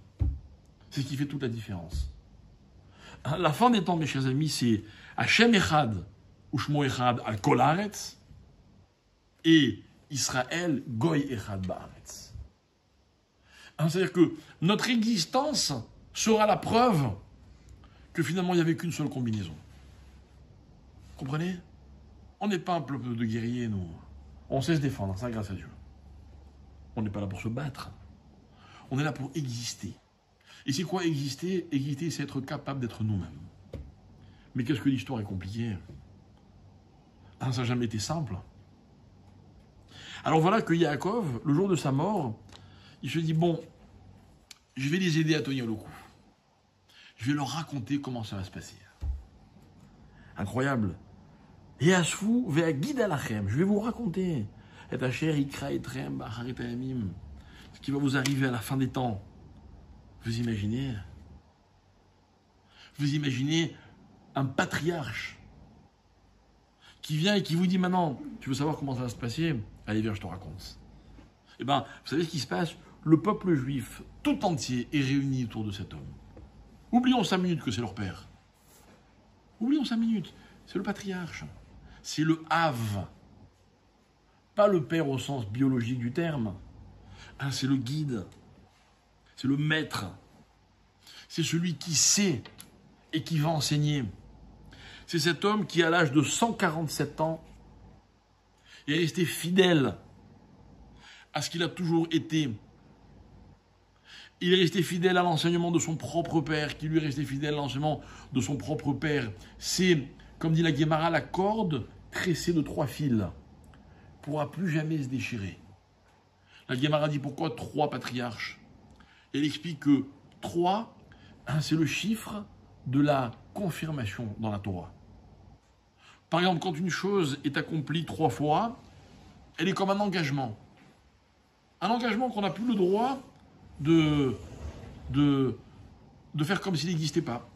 C'est ce qui fait toute la différence. La fin des temps, mes chers amis, c'est Hachem Echad, ou Shmo Echad al Kol Haaretz, et Israël Goy Echad Ba'aretz. C'est-à-dire que notre existence sera la preuve que finalement il n'y avait qu'une seule combinaison. Comprenez? On n'est pas un peuple de guerriers, nous. On sait se défendre, ça grâce à Dieu. On n'est pas là pour se battre. On est là pour exister. Et c'est quoi exister? Exister, c'est être capable d'être nous-mêmes. Mais qu'est-ce que l'histoire est compliquée? Ça n'a jamais été simple. Alors voilà que Yaakov, le jour de sa mort, il se dit, bon, je vais les aider à tenir le coup. Je vais leur raconter comment ça va se passer. Incroyable. Et asfou ve'a guide alachem. Je vais vous raconter. Et Asher ikra etrem b'acharit hayamim. Ce qui va vous arriver à la fin des temps. Vous imaginez? Vous imaginez un patriarche qui vient et qui vous dit maintenant, tu veux savoir comment ça va se passer? Allez, viens, je te raconte. Eh bien, vous savez ce qui se passe? Le peuple juif tout entier est réuni autour de cet homme. Oublions 5 minutes que c'est leur père. Oublions 5 minutes. C'est le patriarche. C'est le Hav. Pas le père au sens biologique du terme. Hein, c'est le guide. C'est le maître. C'est celui qui sait et qui va enseigner. C'est cet homme qui, à l'âge de 147 ans, est resté fidèle à ce qu'il a toujours été. Il est resté fidèle à l'enseignement de son propre père, qui lui est resté fidèle à l'enseignement de son propre père. C'est, comme dit la Guémara, la corde tressée de 3 fils ne pourra plus jamais se déchirer. La Guémara dit pourquoi 3 patriarches? Elle explique que 3, c'est le chiffre de la confirmation dans la Torah. Par exemple, quand une chose est accomplie 3 fois, elle est comme un engagement. Un engagement qu'on n'a plus le droit de faire comme s'il n'existait pas.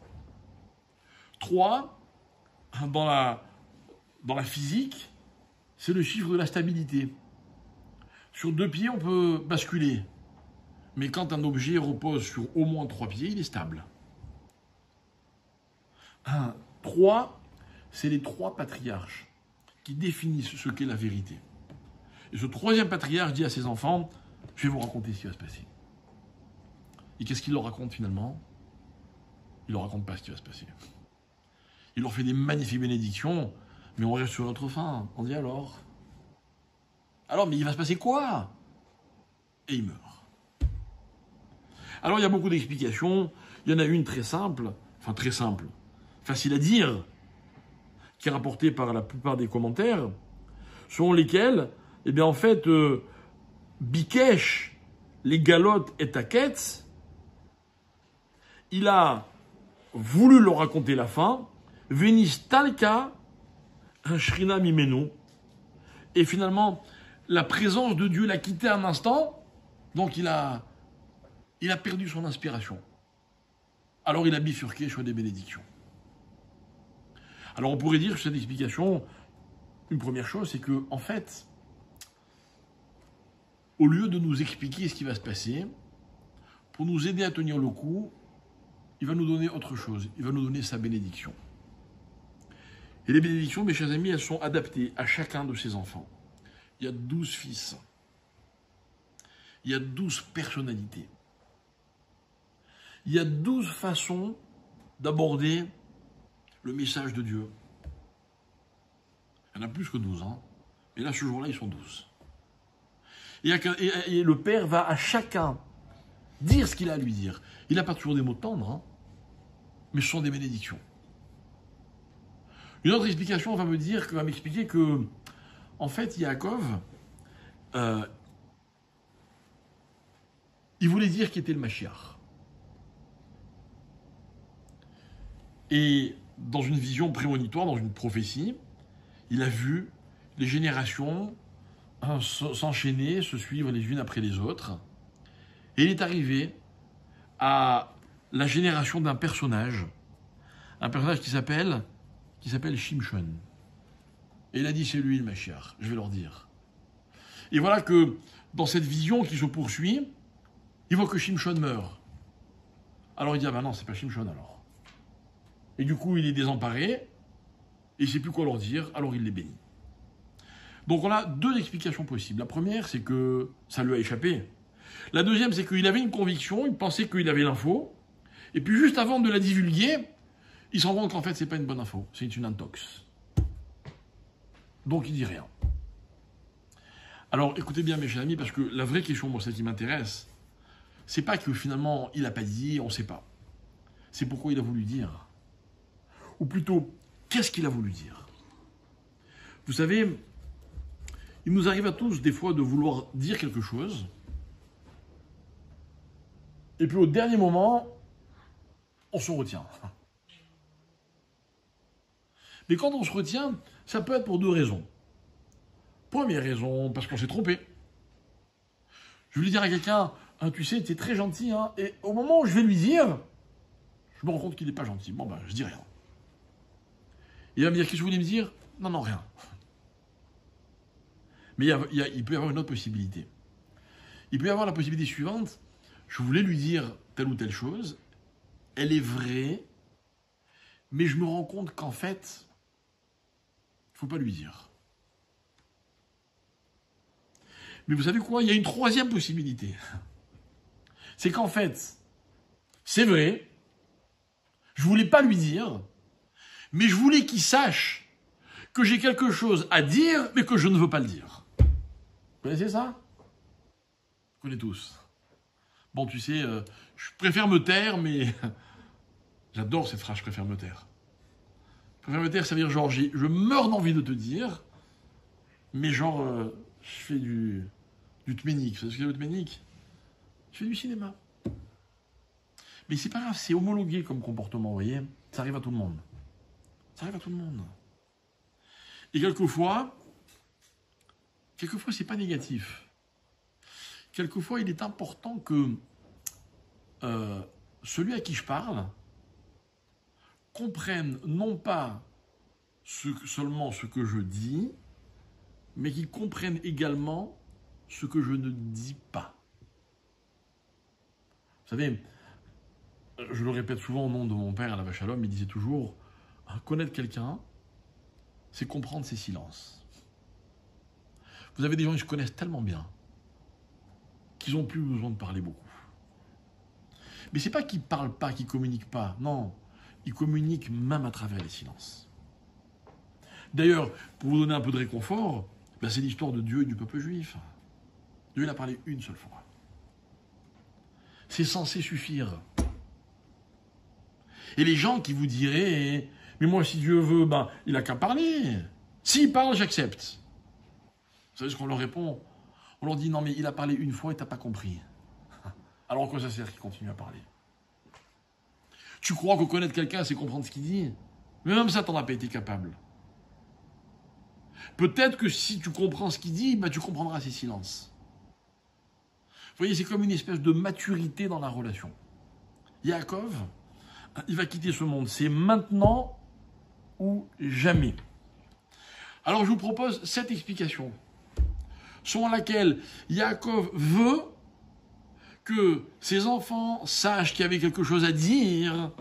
3, dans la physique, c'est le chiffre de la stabilité. Sur 2 pieds, on peut basculer. Mais quand un objet repose sur au moins 3 pieds, il est stable. 3, c'est les 3 patriarches qui définissent ce qu'est la vérité. Et ce 3e patriarche dit à ses enfants, je vais vous raconter ce qui va se passer. Et qu'est-ce qu'il leur raconte finalement? Il ne leur raconte pas ce qui va se passer. Il leur fait des magnifiques bénédictions, mais on reste sur notre fin. On dit alors, mais il va se passer quoi? Et il meurt. Alors il y a beaucoup d'explications. Il y en a une très simple, facile à dire, qui est rapportée par la plupart des commentaires, selon lesquels, eh bien en fait, Bikesh, les galotes et Taketz, il a voulu leur raconter la fin, Venis Talka, un Shrina Mimenu, et finalement, la présence de Dieu l'a quitté un instant, donc il a perdu son inspiration. Alors il a bifurqué sur des bénédictions. Alors on pourrait dire que cette explication, une première chose, c'est que, en fait, au lieu de nous expliquer ce qui va se passer, pour nous aider à tenir le coup, il va nous donner autre chose. Il va nous donner sa bénédiction. Et les bénédictions, mes chers amis, elles sont adaptées à chacun de ses enfants. Il y a 12 fils. Il y a 12 personnalités. Il y a 12 façons d'aborder le message de Dieu. Il y en a plus que 12, hein. Mais là, ce jour-là, ils sont 12. Et le Père va à chacun dire ce qu'il a à lui dire. Il n'a pas toujours des mots tendres, hein, mais ce sont des bénédictions. Une autre explication va m'expliquer que, en fait, Yaakov, il voulait dire qui était le Mashiach. Et dans une vision prémonitoire, dans une prophétie, il a vu les générations s'enchaîner, se suivre les unes après les autres. Et il est arrivé à la génération d'un personnage qui s'appelle Shimshon. Et il a dit, c'est lui le Mashiach, je vais leur dire. Et voilà que dans cette vision qui se poursuit, il voit que Shimshon meurt. Alors il dit, non, c'est pas Shimshon alors. Et du coup, il est désemparé, et il ne sait plus quoi leur dire, alors il les bénit. Donc on a 2 explications possibles. La première, c'est que ça lui a échappé. La deuxième, c'est qu'il avait une conviction, il pensait qu'il avait l'info, et puis juste avant de la divulguer, il se rend compte qu'en fait, c'est pas une bonne info, c'est une intox. Donc il dit rien. Alors écoutez bien mes chers amis, parce que la vraie question, moi, celle qui m'intéresse, c'est pas que finalement, il n'a pas dit, on ne sait pas. C'est pourquoi il a voulu dire. Ou plutôt, qu'est-ce qu'il a voulu dire? Vous savez, il nous arrive à tous des fois de vouloir dire quelque chose, Et puis au dernier moment, on se retient. Mais quand on se retient, ça peut être pour deux raisons. Première raison, parce qu'on s'est trompé. Je voulais dire à quelqu'un, ah, tu sais, tu es très gentil, hein, et au moment où je vais lui dire, je me rends compte qu'il n'est pas gentil. Bon, ben, je dis rien. Il va me dire, qu'est-ce que vous voulez me dire? Non, non, rien. Mais il peut y avoir une autre possibilité. Il peut y avoir la possibilité suivante, je voulais lui dire telle ou telle chose, elle est vraie, mais je me rends compte qu'en fait, il ne faut pas lui dire. Mais vous savez quoi? Il y a une troisième possibilité. C'est qu'en fait, c'est vrai, je ne voulais pas lui dire, mais je voulais qu'il sache que j'ai quelque chose à dire, mais que je ne veux pas le dire. Vous connaissez ça? Vous connaissez tous. Bon, tu sais, je préfère me taire, mais j'adore cette phrase, je préfère me taire. Je préfère me taire, ça veut dire genre, je meurs d'envie de te dire, mais genre, je fais du tménique. Vous savez ce que c'est le tménique? Je fais du cinéma. Mais c'est pas grave, c'est homologué comme comportement, vous voyez? Ça arrive à tout le monde. Ça arrive à tout le monde. Et quelquefois, c'est pas négatif. Quelquefois, il est important que celui à qui je parle comprenne non pas seulement ce que je dis, mais qu'il comprenne également ce que je ne dis pas. Vous savez, je le répète souvent au nom de mon père à la vache à l'homme, il disait toujours, connaître quelqu'un, c'est comprendre ses silences. Vous avez des gens qui se connaissent tellement bien qu'ils n'ont plus besoin de parler beaucoup. Mais c'est pas qu'ils ne parlent pas, qu'ils ne communiquent pas. Non, ils communiquent même à travers les silences. D'ailleurs, pour vous donner un peu de réconfort, ben c'est l'histoire de Dieu et du peuple juif. Dieu il a parlé une seule fois. C'est censé suffire. Et les gens qui vous diraient, mais moi si Dieu veut, ben il n'a qu'à parler. S'il parle, j'accepte. Vous savez ce qu'on leur répond? On leur dit, non mais il a parlé une fois et tu n'as pas compris. Alors à quoi ça sert qu'il continue à parler? Tu crois que connaître quelqu'un, c'est comprendre ce qu'il dit? Mais même ça, tu n'en as pas été capable. Peut-être que si tu comprends ce qu'il dit, ben, tu comprendras ses silences. Vous voyez, c'est comme une espèce de maturité dans la relation. Yaakov, il va quitter ce monde. C'est maintenant ou jamais. Alors je vous propose cette explication, selon laquelle Yaakov veut que ses enfants sachent qu'il y avait quelque chose à dire,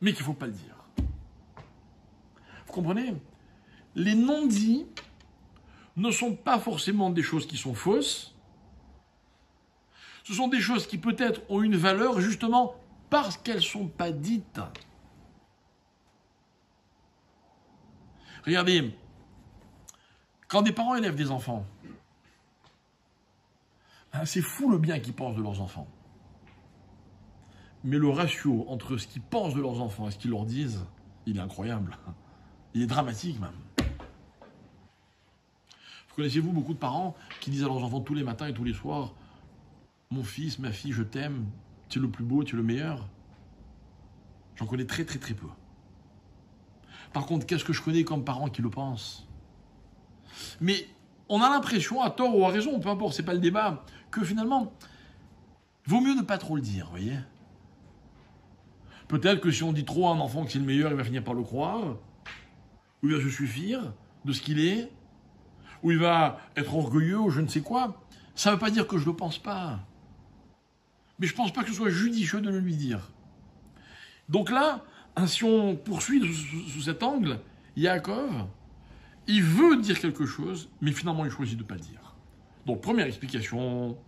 mais qu'il ne faut pas le dire. Vous comprenez? Les non-dits ne sont pas forcément des choses qui sont fausses. Ce sont des choses qui peut-être ont une valeur justement parce qu'elles ne sont pas dites. Regardez, quand des parents élèvent des enfants, c'est fou le bien qu'ils pensent de leurs enfants. Mais le ratio entre ce qu'ils pensent de leurs enfants et ce qu'ils leur disent, il est incroyable. Il est dramatique même. Vous connaissez-vous beaucoup de parents qui disent à leurs enfants tous les matins et tous les soirs, mon fils, ma fille, je t'aime, tu es le plus beau, tu es le meilleur? J'en connais très très très peu. Par contre, qu'est-ce que je connais comme parents qui le pensent? Mais on a l'impression, à tort ou à raison, peu importe, c'est pas le débat, que finalement, il vaut mieux ne pas trop le dire, vous voyez? Peut-être que si on dit trop à un enfant que c'est le meilleur, il va finir par le croire, ou il va se suffire de ce qu'il est, ou il va être orgueilleux, ou je ne sais quoi. Ça ne veut pas dire que je ne le pense pas. Mais je ne pense pas que ce soit judicieux de le lui dire. Donc là, si on poursuit sous cet angle, Yaakov, il veut dire quelque chose, mais finalement il choisit de ne pas le dire. Donc première explication,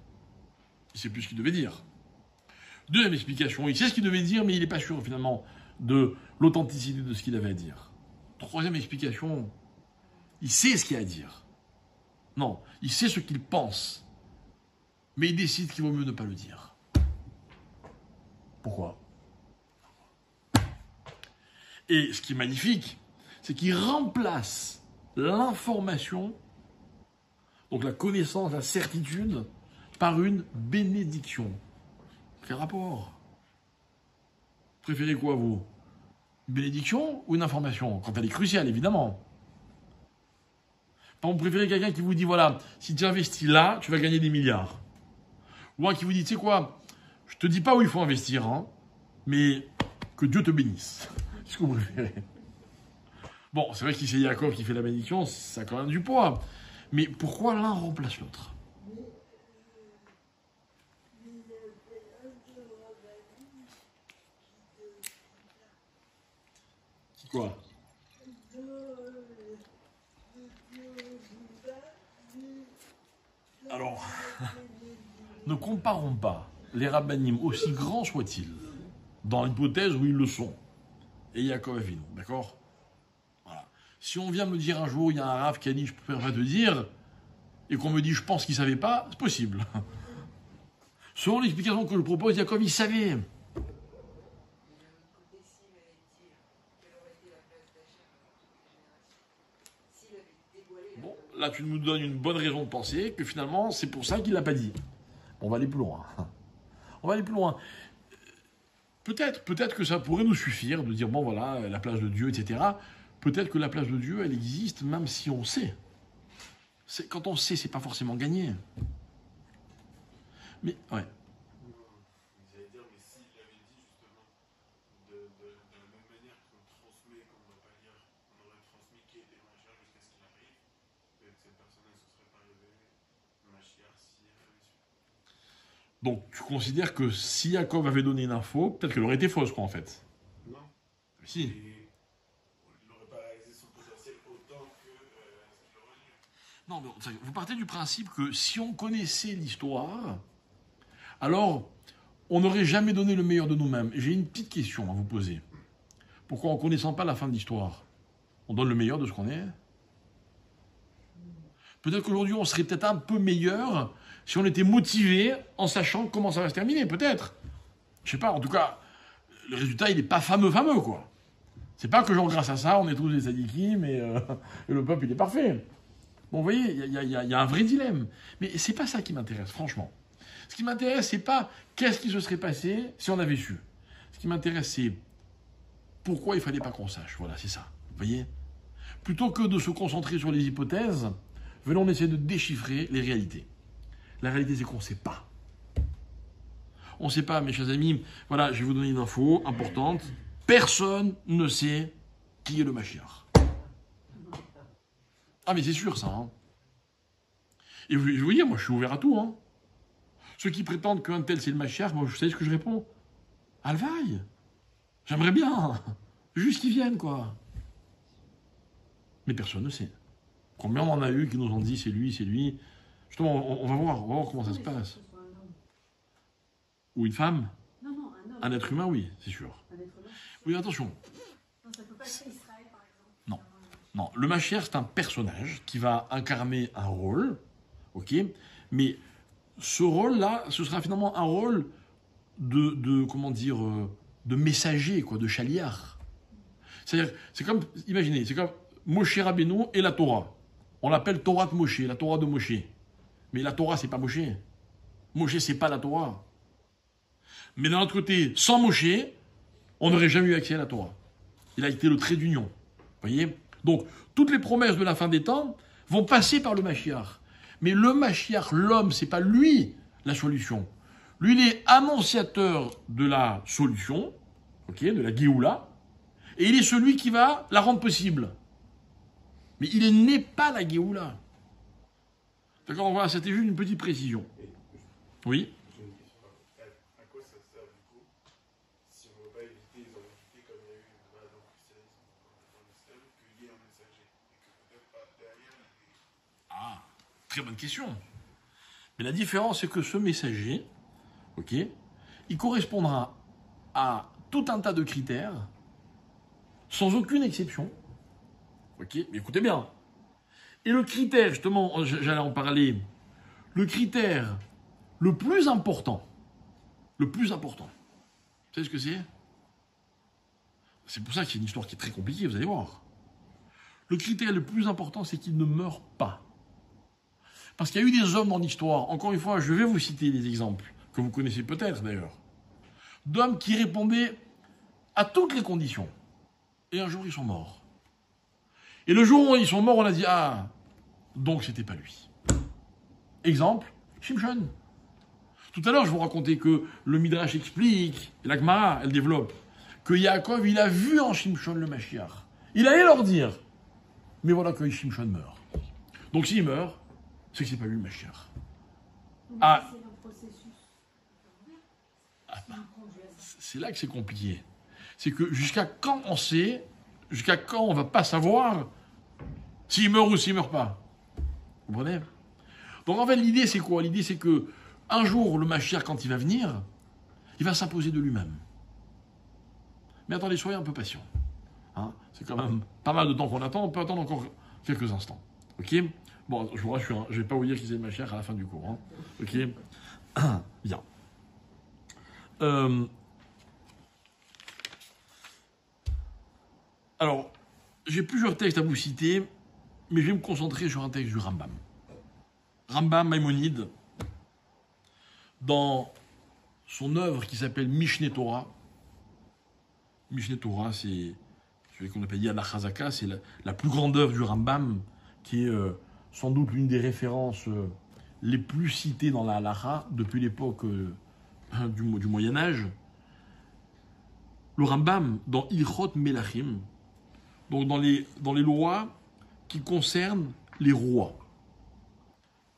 il ne sait plus ce qu'il devait dire. Deuxième explication, il sait ce qu'il devait dire, mais il n'est pas sûr finalement de l'authenticité de ce qu'il avait à dire. Troisième explication, il sait ce qu'il a à dire. Non, il sait ce qu'il pense, mais il décide qu'il vaut mieux ne pas le dire. Pourquoi? Et ce qui est magnifique, c'est qu'il remplace l'information, donc la connaissance, la certitude, par une bénédiction. Quel rapport? Préférez quoi, vous? Une bénédiction ou une information? Quand elle est cruciale, évidemment. Par exemple, vous préférez quelqu'un qui vous dit, voilà, si tu investis là, tu vas gagner des milliards. Ou un qui vous dit, tu sais quoi, je te dis pas où il faut investir, hein, mais que Dieu te bénisse. C'est ce que vous préférez. Bon, c'est vrai que si c'est Yaakov qui fait la bénédiction, ça a quand même du poids. Mais pourquoi l'un remplace l'autre? Quoi? Alors, ne comparons pas les rabbanim, aussi grands soient-ils, dans l'hypothèse où ils le sont, et Yaakov Avinu, d'accord? Voilà. Si on vient me dire un jour, il y a un rave qui a dit, je peux pas te dire, et qu'on me dit, je pense qu'il savait pas, c'est possible. Selon l'explication que je propose, Yaakov, il savait. Bon, là, tu nous donnes une bonne raison de penser que finalement, c'est pour ça qu'il l'a pas dit. On va aller plus loin. On va aller plus loin. Peut-être que ça pourrait nous suffire de dire, bon voilà, la place de Dieu, etc. Peut-être que la place de Dieu, elle existe même si on sait. Quand on sait, c'est pas forcément gagné. Mais, ouais. Vous allez dire, mais s'il l'avait dit justement, de la même manière qu'on transmet, qu'on ne va pas lire, on aurait transmis qui était le Mashiach jusqu'à ce qu'il arrive, peut-être que cette personne ne se serait pas révélée, le Mashiach s'y est révélé. Donc, tu considères que si Yaakov avait donné une info, peut-être qu'elle aurait été fausse, quoi, en fait. Non. Si. Et il n'aurait pas réalisé son potentiel autant que ce qu'il aurait dû. Non, mais vous partez du principe que si on connaissait l'histoire, alors on n'aurait jamais donné le meilleur de nous-mêmes. J'ai une petite question à vous poser. Pourquoi en ne connaissant pas la fin de l'histoire, on donne le meilleur de ce qu'on est? Peut-être qu'aujourd'hui, on serait peut-être un peu meilleur si on était motivé en sachant comment ça va se terminer, peut-être. Je sais pas, en tout cas, le résultat, il n'est pas fameux, quoi. C'est pas que genre grâce à ça, on est tous des sadikim et le peuple, il est parfait. Bon, vous voyez, il y a un vrai dilemme. Mais c'est pas ça qui m'intéresse, franchement. Ce qui m'intéresse, c'est pas qu'est-ce qui se serait passé si on avait su. Ce qui m'intéresse, c'est pourquoi il fallait pas qu'on sache. Voilà, c'est ça. Vous voyez? Plutôt que de se concentrer sur les hypothèses, venons essayer de déchiffrer les réalités. La réalité, c'est qu'on ne sait pas. On ne sait pas, mes chers amis. Voilà, je vais vous donner une info importante. Personne ne sait qui est le Mashiach. Ah, mais c'est sûr, ça. Hein. Et je vais vous dire, moi, je suis ouvert à tout. Hein. Ceux qui prétendent qu'un tel, c'est le Mashiach, moi, vous savez ce que je réponds? Alvaï. J'aimerais bien. Juste qu'ils viennent, quoi. Mais personne ne sait. Combien on en a eu qui nous ont dit c'est lui, c'est lui. Justement, on va voir comment ça se passe. Ou une femme? Non, un homme. Un être humain, oui, c'est sûr. Un être humain. Oui, attention. Non, ça peut pas être Israël, par exemple. Non. Non, le Mashiach, c'est un personnage qui va incarner un rôle, ok? Mais ce rôle-là, ce sera finalement un rôle comment dire, de messager, quoi, de chaliard. C'est-à-dire, c'est comme, imaginez, c'est comme Moshe Rabbeinu et la Torah. On l'appelle Torah de Moshe, la Torah de Moshe. Mais la Torah, c'est pas Moshe. Moshe, c'est pas la Torah. Mais d'un autre côté, sans Moshe, on n'aurait jamais eu accès à la Torah. Il a été le trait d'union. Vous voyez? Donc, toutes les promesses de la fin des temps vont passer par le Mashiach. Mais le Mashiach, l'homme, c'est pas lui la solution. Lui, il est annonciateur de la solution, ok, de la Géoula, et il est celui qui va la rendre possible. Mais il n'est pas la Géoula. D'accord, voilà, c'était juste une petite précision. Oui? J'ai une question. À quoi ça sert du coup si on ne veut pas éviter les ambiguïtés comme il y a eu dans le christianisme, dans l'islam, qu'il y ait un messager et que peut-être pas derrière les... Ah, très bonne question. Mais la différence, c'est que ce messager, ok, il correspondra à tout un tas de critères, sans aucune exception. Ok, mais écoutez bien. Et le critère, justement, j'allais en parler, le critère le plus important, vous savez ce que c'est? C'est pour ça que c'est une histoire qui est très compliquée, vous allez voir. Le critère le plus important, c'est qu'il ne meurt pas. Parce qu'il y a eu des hommes dans l'histoire, encore une fois, je vais vous citer des exemples, que vous connaissez peut-être d'ailleurs. d'hommes qui répondaient à toutes les conditions. Et un jour, ils sont morts. Et le jour où ils sont morts, on a dit, ah, donc c'était pas lui. Exemple, Shimshon. Tout à l'heure, je vous racontais que le Midrash explique, et la Gemara, elle développe, que Yaakov, il a vu en Shimshon le Mashiach. Il allait leur dire, mais voilà que Shimshon meurt. Donc s'il meurt, c'est que c'est pas lui le Mashiach. Ah. C'est le processus. C'est là que c'est compliqué. C'est que jusqu'à quand on sait, jusqu'à quand on va pas savoir s'il meurt ou s'il meurt pas. Vous comprenez? Donc en fait, l'idée c'est quoi? L'idée c'est que un jour, le Mashiach, quand il va venir, il va s'imposer de lui-même. Mais attendez, soyez un peu patient. Hein, c'est quand même pas mal de temps qu'on attend. On peut attendre encore quelques instants. Ok? Bon, je vous rassure, hein, je ne vais pas vous dire qui c'est le Mashiach à la fin du cours. Hein. Ok? Bien. Alors, j'ai plusieurs textes à vous citer, mais je vais me concentrer sur un texte du Rambam. Rambam Maïmonide, dans son œuvre qui s'appelle Mishneh Torah. Mishneh Torah, c'est ce qu'on appelle Yad HaChazaka, c'est la plus grande œuvre du Rambam, qui est sans doute l'une des références les plus citées dans la halacha depuis l'époque du Moyen-Âge. Le Rambam, dans Ilchot Melachim, donc dans les lois qui concernent les rois.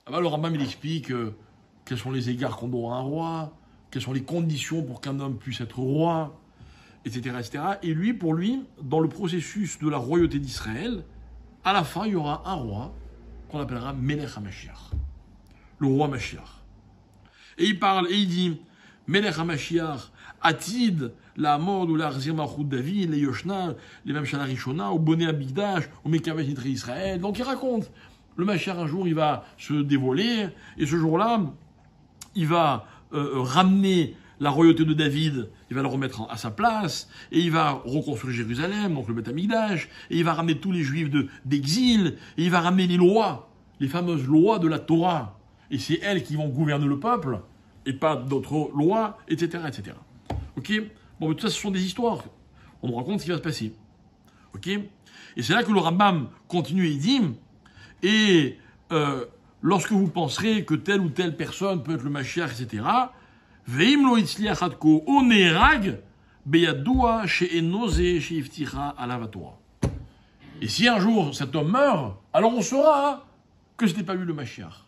Alors, le Rambam, il explique quels sont les égards qu'on doit à un roi, quelles sont les conditions pour qu'un homme puisse être roi, etc., etc. Et lui, pour lui, dans le processus de la royauté d'Israël, à la fin, il y aura un roi qu'on appellera Melech HaMashiach, le roi Mashiach. Et il parle, et il dit, Melech HaMashiach, Atid, la mort ou la Malchut David, les Yoshna, les Mamshala Rishona, au Boné Abigdash, au Mekavet Nitre Israël. Donc il raconte, le Mashiach un jour, il va se dévoiler, et ce jour-là, il va ramener la royauté de David, il va le remettre à sa place, et il va reconstruire Jérusalem, donc le Beth Amikdash, et il va ramener tous les Juifs d'exil, et il va ramener les lois, les fameuses lois de la Torah. Et c'est elles qui vont gouverner le peuple, et pas d'autres lois, etc., etc. Ok? Bon, mais tout ça, ce sont des histoires. On nous raconte ce qui va se passer. Ok? Et c'est là que le Rambam continue et dit, et lorsque vous penserez que telle ou telle personne peut être le Mashiach, etc., Veim lo itzliach ad ko onerag beyadua she'enose she'ifticha alav Torah. Et si un jour cet homme meurt, alors on saura que ce n'est pas lui le Mashiach.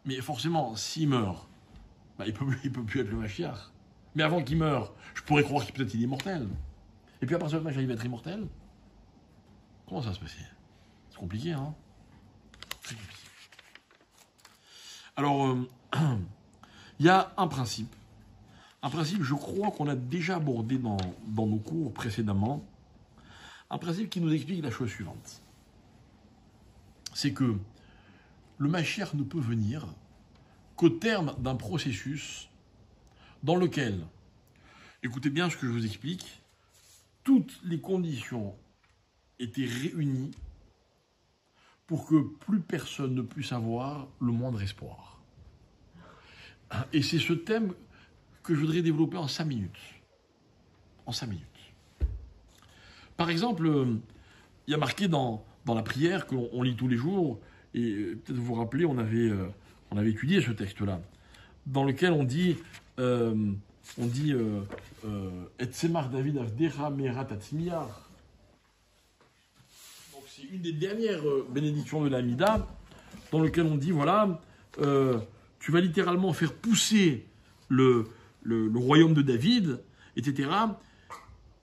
Mais forcément, s'il meurt, bah, il peut plus être le Mashiach. Mais avant qu'il meure, je pourrais croire qu'il peut-être il est immortel. Et puis après ça, le Mashiach il va être immortel. Comment ça va se passer? C'est compliqué, hein? Très compliqué. Alors, il y a un principe, je crois qu'on a déjà abordé dans nos cours précédemment, un principe qui nous explique la chose suivante. C'est que le Mashiach ne peut venir qu'au terme d'un processus dans lequel, écoutez bien ce que je vous explique, toutes les conditions étaient réunies pour que plus personne ne puisse avoir le moindre espoir. Et c'est ce thème que je voudrais développer en 5 minutes. En 5 minutes. Par exemple, il y a marqué dans la prière qu'on lit tous les jours, et peut-être vous vous rappelez, on avait étudié ce texte-là, dans lequel on dit Et Tzemach David Avdecha Merat Atzmiach. Donc c'est une des dernières bénédictions de l'Amida, dans lequel on dit, voilà, tu vas littéralement faire pousser le royaume de David, etc.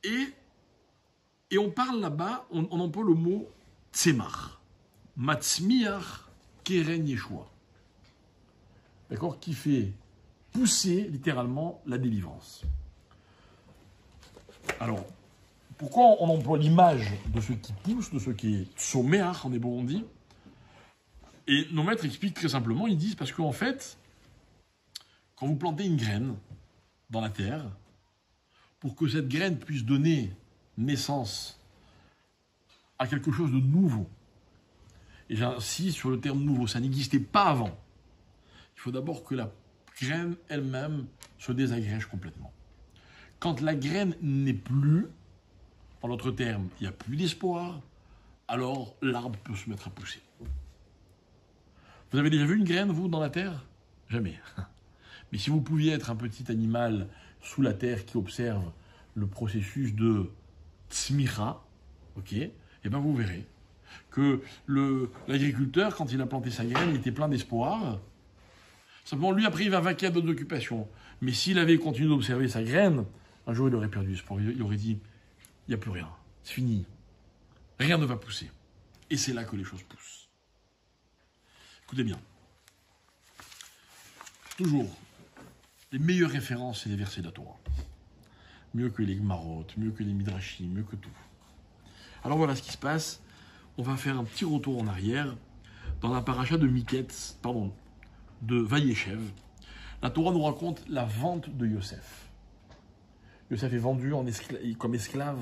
Et on parle là-bas, on emploie le mot Tzemach. Matzmiach Keren Yeshua. D'accord? Qui fait pousser littéralement la délivrance. Alors, pourquoi on emploie l'image de ce qui pousse, de ce qui est Tzomeach en hébreu on dit? Et nos maîtres expliquent très simplement, ils disent parce qu'en fait, quand vous plantez une graine dans la terre, pour que cette graine puisse donner naissance à quelque chose de nouveau, et j'insiste sur le terme nouveau, ça n'existait pas avant. Il faut d'abord que graine elle-même se désagrège complètement. Quand la graine n'est plus, en d'autres termes, il n'y a plus d'espoir, alors l'arbre peut se mettre à pousser. Vous avez déjà vu une graine, vous, dans la terre? Jamais. Mais si vous pouviez être un petit animal sous la terre qui observe le processus de tsmira, ok, et bien vous verrez que l'agriculteur, quand il a planté sa graine, il était plein d'espoir. Simplement, lui, après, il va vaquer à d'autres occupations. Mais s'il avait continué d'observer sa graine, un jour, il aurait perdu espoir. Il aurait dit, il n'y a plus rien, c'est fini. Rien ne va pousser. Et c'est là que les choses poussent. Écoutez bien. Toujours, les meilleures références, c'est les versets de la Torah. Mieux que les Gmarot, mieux que les Midrashim, mieux que tout. Alors voilà ce qui se passe. On va faire un petit retour en arrière dans la paracha de Miketz, de Vayeshev. La Torah nous raconte la vente de Yosef. Yosef est vendu comme esclave.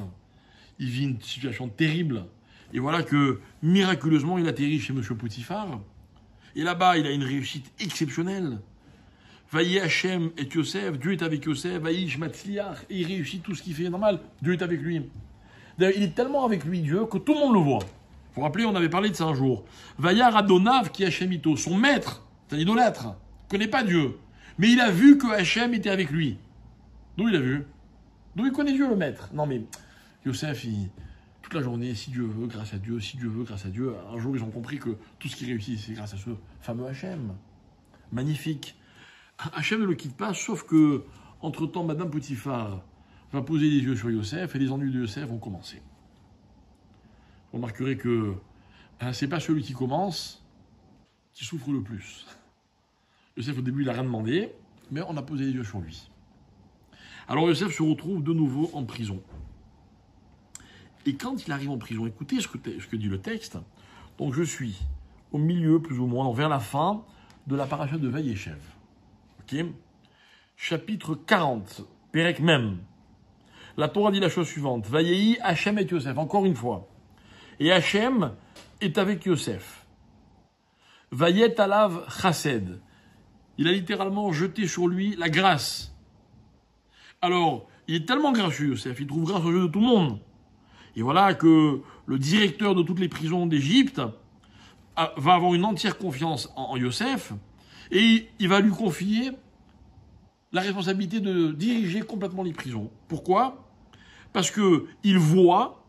Il vit une situation terrible. Et voilà que, miraculeusement, il atterrit chez M. Potiphar. Et là-bas, il a une réussite exceptionnelle. Vaillé Hachem et Yosef, Dieu est avec Yosef, Vaïch Matzliach, et il réussit tout ce qu'il fait normal. Dieu est avec lui. D'ailleurs, il est tellement avec lui, Dieu, que tout le monde le voit. Vous vous rappelez, on avait parlé de ça un jour. Vaillar Adonav qui Hachem son maître, c'est un idolâtre, ne connaît pas Dieu. Mais il a vu que Hachem était avec lui. D'où il a vu? D'où il connaît Dieu, le maître? Non mais, Yosef, toute la journée, si Dieu veut, grâce à Dieu, si Dieu veut, grâce à Dieu. Un jour, ils ont compris que tout ce qui réussit, c'est grâce à ce fameux Hachem. Magnifique. Hachem ne le quitte pas, sauf que, entre-temps, Madame Potiphar va poser les yeux sur Yosef, et les ennuis de Yosef vont commencer. Vous remarquerez que c'est pas celui qui commence qui souffre le plus. Yosef, au début, il n'a rien demandé, mais on a posé les yeux sur lui. Alors Yosef se retrouve de nouveau en prison. Et quand il arrive en prison, écoutez ce que dit le texte. Donc je suis au milieu, plus ou moins, vers la fin de la paracha de Vayeshev. Ok? Chapitre 40, Pérec même. La Torah dit la chose suivante. Vayehi Hachem et Yosef, encore une fois. Et Hachem est avec Yosef. Vayet alav chased. Il a littéralement jeté sur lui la grâce. Alors, il est tellement gracieux, Yosef, il trouve grâce aux yeux de tout le monde. Et voilà que le directeur de toutes les prisons d'Égypte va avoir une entière confiance en Yosef et il va lui confier la responsabilité de diriger complètement les prisons. Pourquoi? Parce que il voit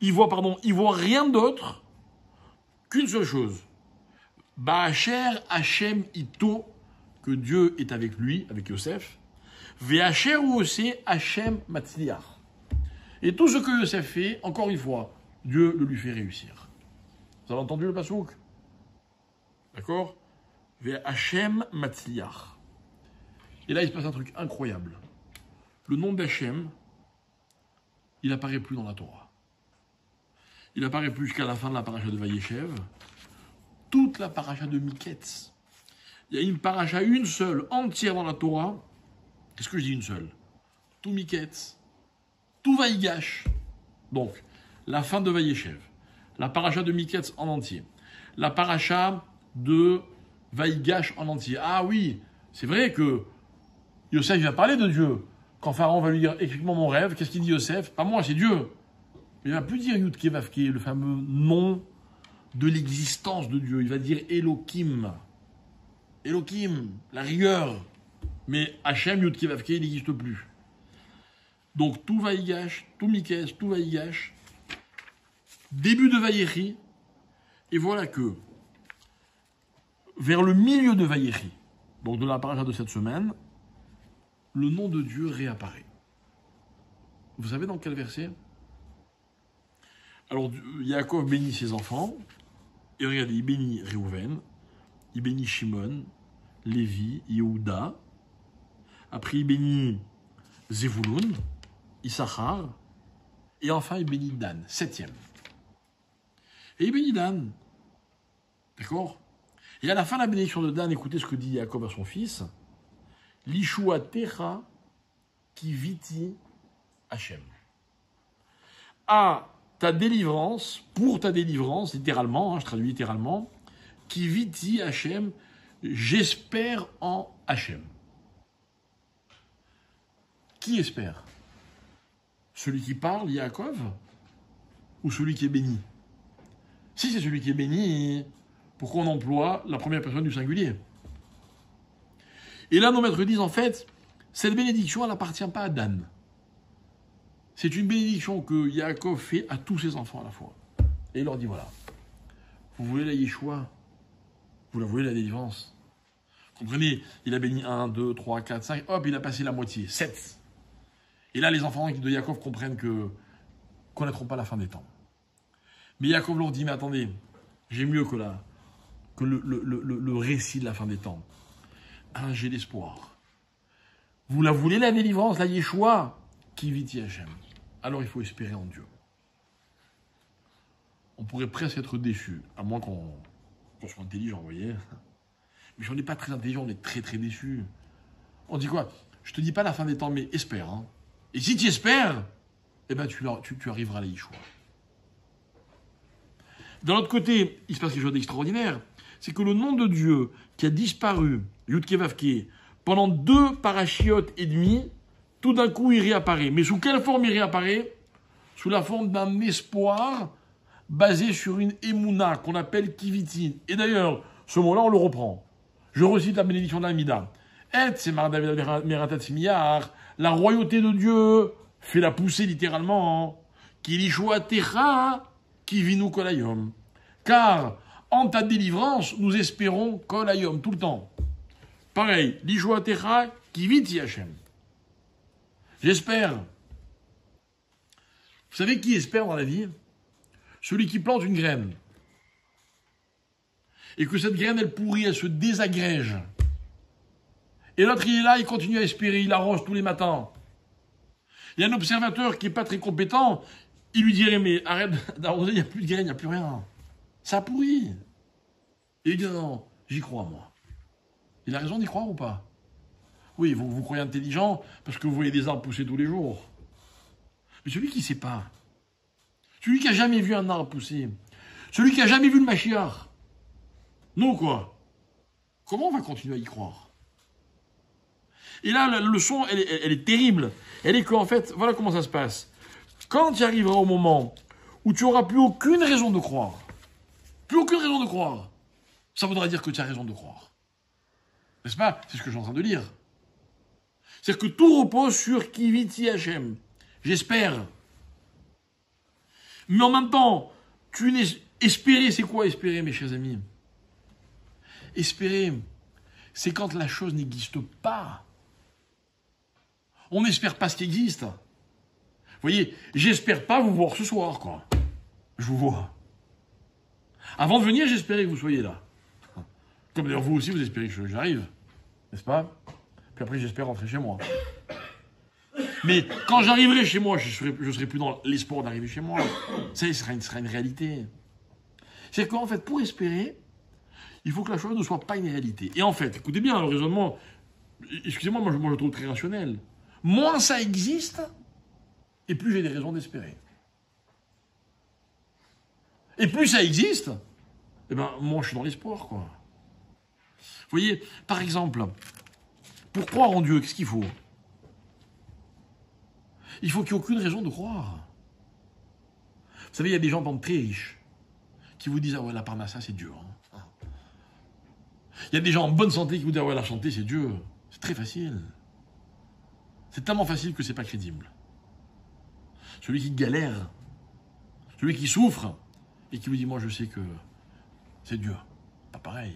rien d'autre qu'une seule chose. Ba'asher Hachem ito, que Dieu est avec lui, avec Yosef. Ve'asher ou aussi Hachem matzliach. Et tout ce que Yosef fait, encore une fois, Dieu le lui fait réussir. Vous avez entendu le pasouk? D'accord? Ve'Hachem matzliach. Et là, il se passe un truc incroyable. Le nom d'Hachem, il n'apparaît plus dans la Torah. Il n'apparaît plus jusqu'à la fin de la paracha de Vayeshev. Toute la paracha de Miketz. Il y a une paracha, une seule, entière dans la Torah. Qu'est-ce que je dis une seule? Tout Miketz. Tout Vaïgash. Donc, la fin de Vayeshev. La paracha de Miketz en entier. La paracha de Vaïgash en entier. Ah oui, c'est vrai que Yosef va parler de Dieu. Quand Pharaon va lui dire, explique-moi mon rêve, qu'est-ce qu'il dit Yosef? Pas moi, c'est Dieu. Il ne va plus dire Yudke Vavke, le fameux nom de l'existence de Dieu. Il va dire Elohim. Elohim, la rigueur. Mais Hachem, Yudke Vavke, il n'existe plus. Donc tout Vaïgash, tout Miketz, tout Vaïgash. Début de Vaïechi. Et voilà que, vers le milieu de Vaïechi, donc de la paracha de cette semaine, le nom de Dieu réapparaît. Vous savez dans quel verset? Alors, Yaakov bénit ses enfants, et regardez, il bénit Réhouven, il bénit Shimon, Lévi, Yehuda, après il bénit Zevulun, Issachar, et enfin il bénit Dan, 7e. Et il bénit Dan, d'accord? Et à la fin de la bénédiction de Dan, écoutez ce que dit Yaakov à son fils, Lishua Techa qui viti Hachem. À ta délivrance, pour ta délivrance, littéralement, je traduis littéralement, qui viti Hachem, j'espère en Hachem. Qui espère? Celui qui parle, Yaakov, ou celui qui est béni? Si c'est celui qui est béni, pourquoi on emploie la première personne du singulier? Et là, nos maîtres disent, en fait, cette bénédiction, elle n'appartient pas à Dan. C'est une bénédiction que Yaakov fait à tous ses enfants à la fois. Et il leur dit, voilà, vous voulez la Yeshua, vous la voulez la délivrance. Comprenez, il a béni 1, 2, 3, 4, 5, hop, il a passé la moitié, 7. Et là, les enfants de Yaakov comprennent qu'on ne connaîtront pas la fin des temps. Mais Yaakov leur dit, mais attendez, j'ai mieux que le récit de la fin des temps. Ah, j'ai l'espoir. Vous la voulez, la délivrance, la Yeshua, qui vit Hachem. Alors il faut espérer en Dieu. On pourrait presque être déçu, à moins qu'on soit intelligent, vous voyez. Mais si on n'est pas très intelligent, on est très très déçu. On dit quoi? Je te dis pas la fin des temps, mais espère. Hein. Et si tu espères, eh ben tu arriveras à la Yeshua. D'un autre côté, il se passe quelque chose d'extraordinaire. C'est que le nom de Dieu qui a disparu, Yud-Ke Vav-Ke, pendant 2 parachiotes et demi, tout d'un coup il réapparaît. Mais sous quelle forme il réapparaît? Sous la forme d'un espoir basé sur une émouna qu'on appelle kivitin. Et d'ailleurs, ce mot-là, on le reprend. Je recite la bénédiction d'Amida. Et c'est la royauté de Dieu fait la pousser littéralement. Kilishuatecha kivinu kolayom. Car en ta délivrance, nous espérons kolayom, tout le temps. Pareil, lishuatecha kiviti Hachem. J'espère. Vous savez qui espère dans la vie? Celui qui plante une graine. Et que cette graine, elle pourrit, elle se désagrège. Et l'autre, il est là, il continue à espérer, il arrose tous les matins. Il y a un observateur qui n'est pas très compétent, il lui dirait, mais arrête d'arroser, il n'y a plus de graine, il n'y a plus rien. Ça pourrit. Et il dit, non, j'y crois, moi. Il a raison d'y croire ou pas? Oui, vous croyez intelligent parce que vous voyez des arbres pousser tous les jours. Mais celui qui ne sait pas, celui qui n'a jamais vu un arbre pousser, celui qui n'a jamais vu le Mashiach, nous quoi? Comment on va continuer à y croire? Et là, la leçon, elle est terrible. Elle est qu'en fait, voilà comment ça se passe. Quand tu arriveras au moment où tu n'auras plus aucune raison de croire, ça voudra dire que tu as raison de croire. N'est-ce pas? C'est ce que je suis en train de lire. C'est-à-dire que tout repose sur Kiviti Hachem. J'espère. Mais en même temps, espérer, c'est quoi espérer, mes chers amis? Espérer, c'est quand la chose n'existe pas. On n'espère pas ce qui existe. Vous voyez, j'espère pas vous voir ce soir, quoi. Je vous vois. Avant de venir, j'espérais que vous soyez là. Comme d'ailleurs vous aussi, vous espérez que j'arrive. N'est-ce pas? Puis après, j'espère rentrer chez moi. Mais quand j'arriverai chez moi, je serai plus dans l'espoir d'arriver chez moi. Ça, ce sera une réalité. C'est qu'en fait, pour espérer, il faut que la chose ne soit pas une réalité. Et en fait, écoutez bien, le raisonnement, excusez-moi, moi je le trouve très rationnel. Moins ça existe, et plus j'ai des raisons d'espérer. Et plus ça existe, eh ben, moi je suis dans l'espoir, quoi. Vous voyez, par exemple, pour croire en Dieu, qu'est-ce qu'il faut? Il faut qu'il n'y ait aucune raison de croire. Vous savez, il y a des gens très riches qui vous disent « Ah ouais, la parnassa, c'est Dieu. Hein. » Il y a des gens en bonne santé qui vous disent « Ah ouais, la santé, c'est Dieu. » C'est très facile. C'est tellement facile que c'est pas crédible. Celui qui galère, celui qui souffre, et qui vous dit « Moi, je sais que c'est Dieu. » Pas pareil.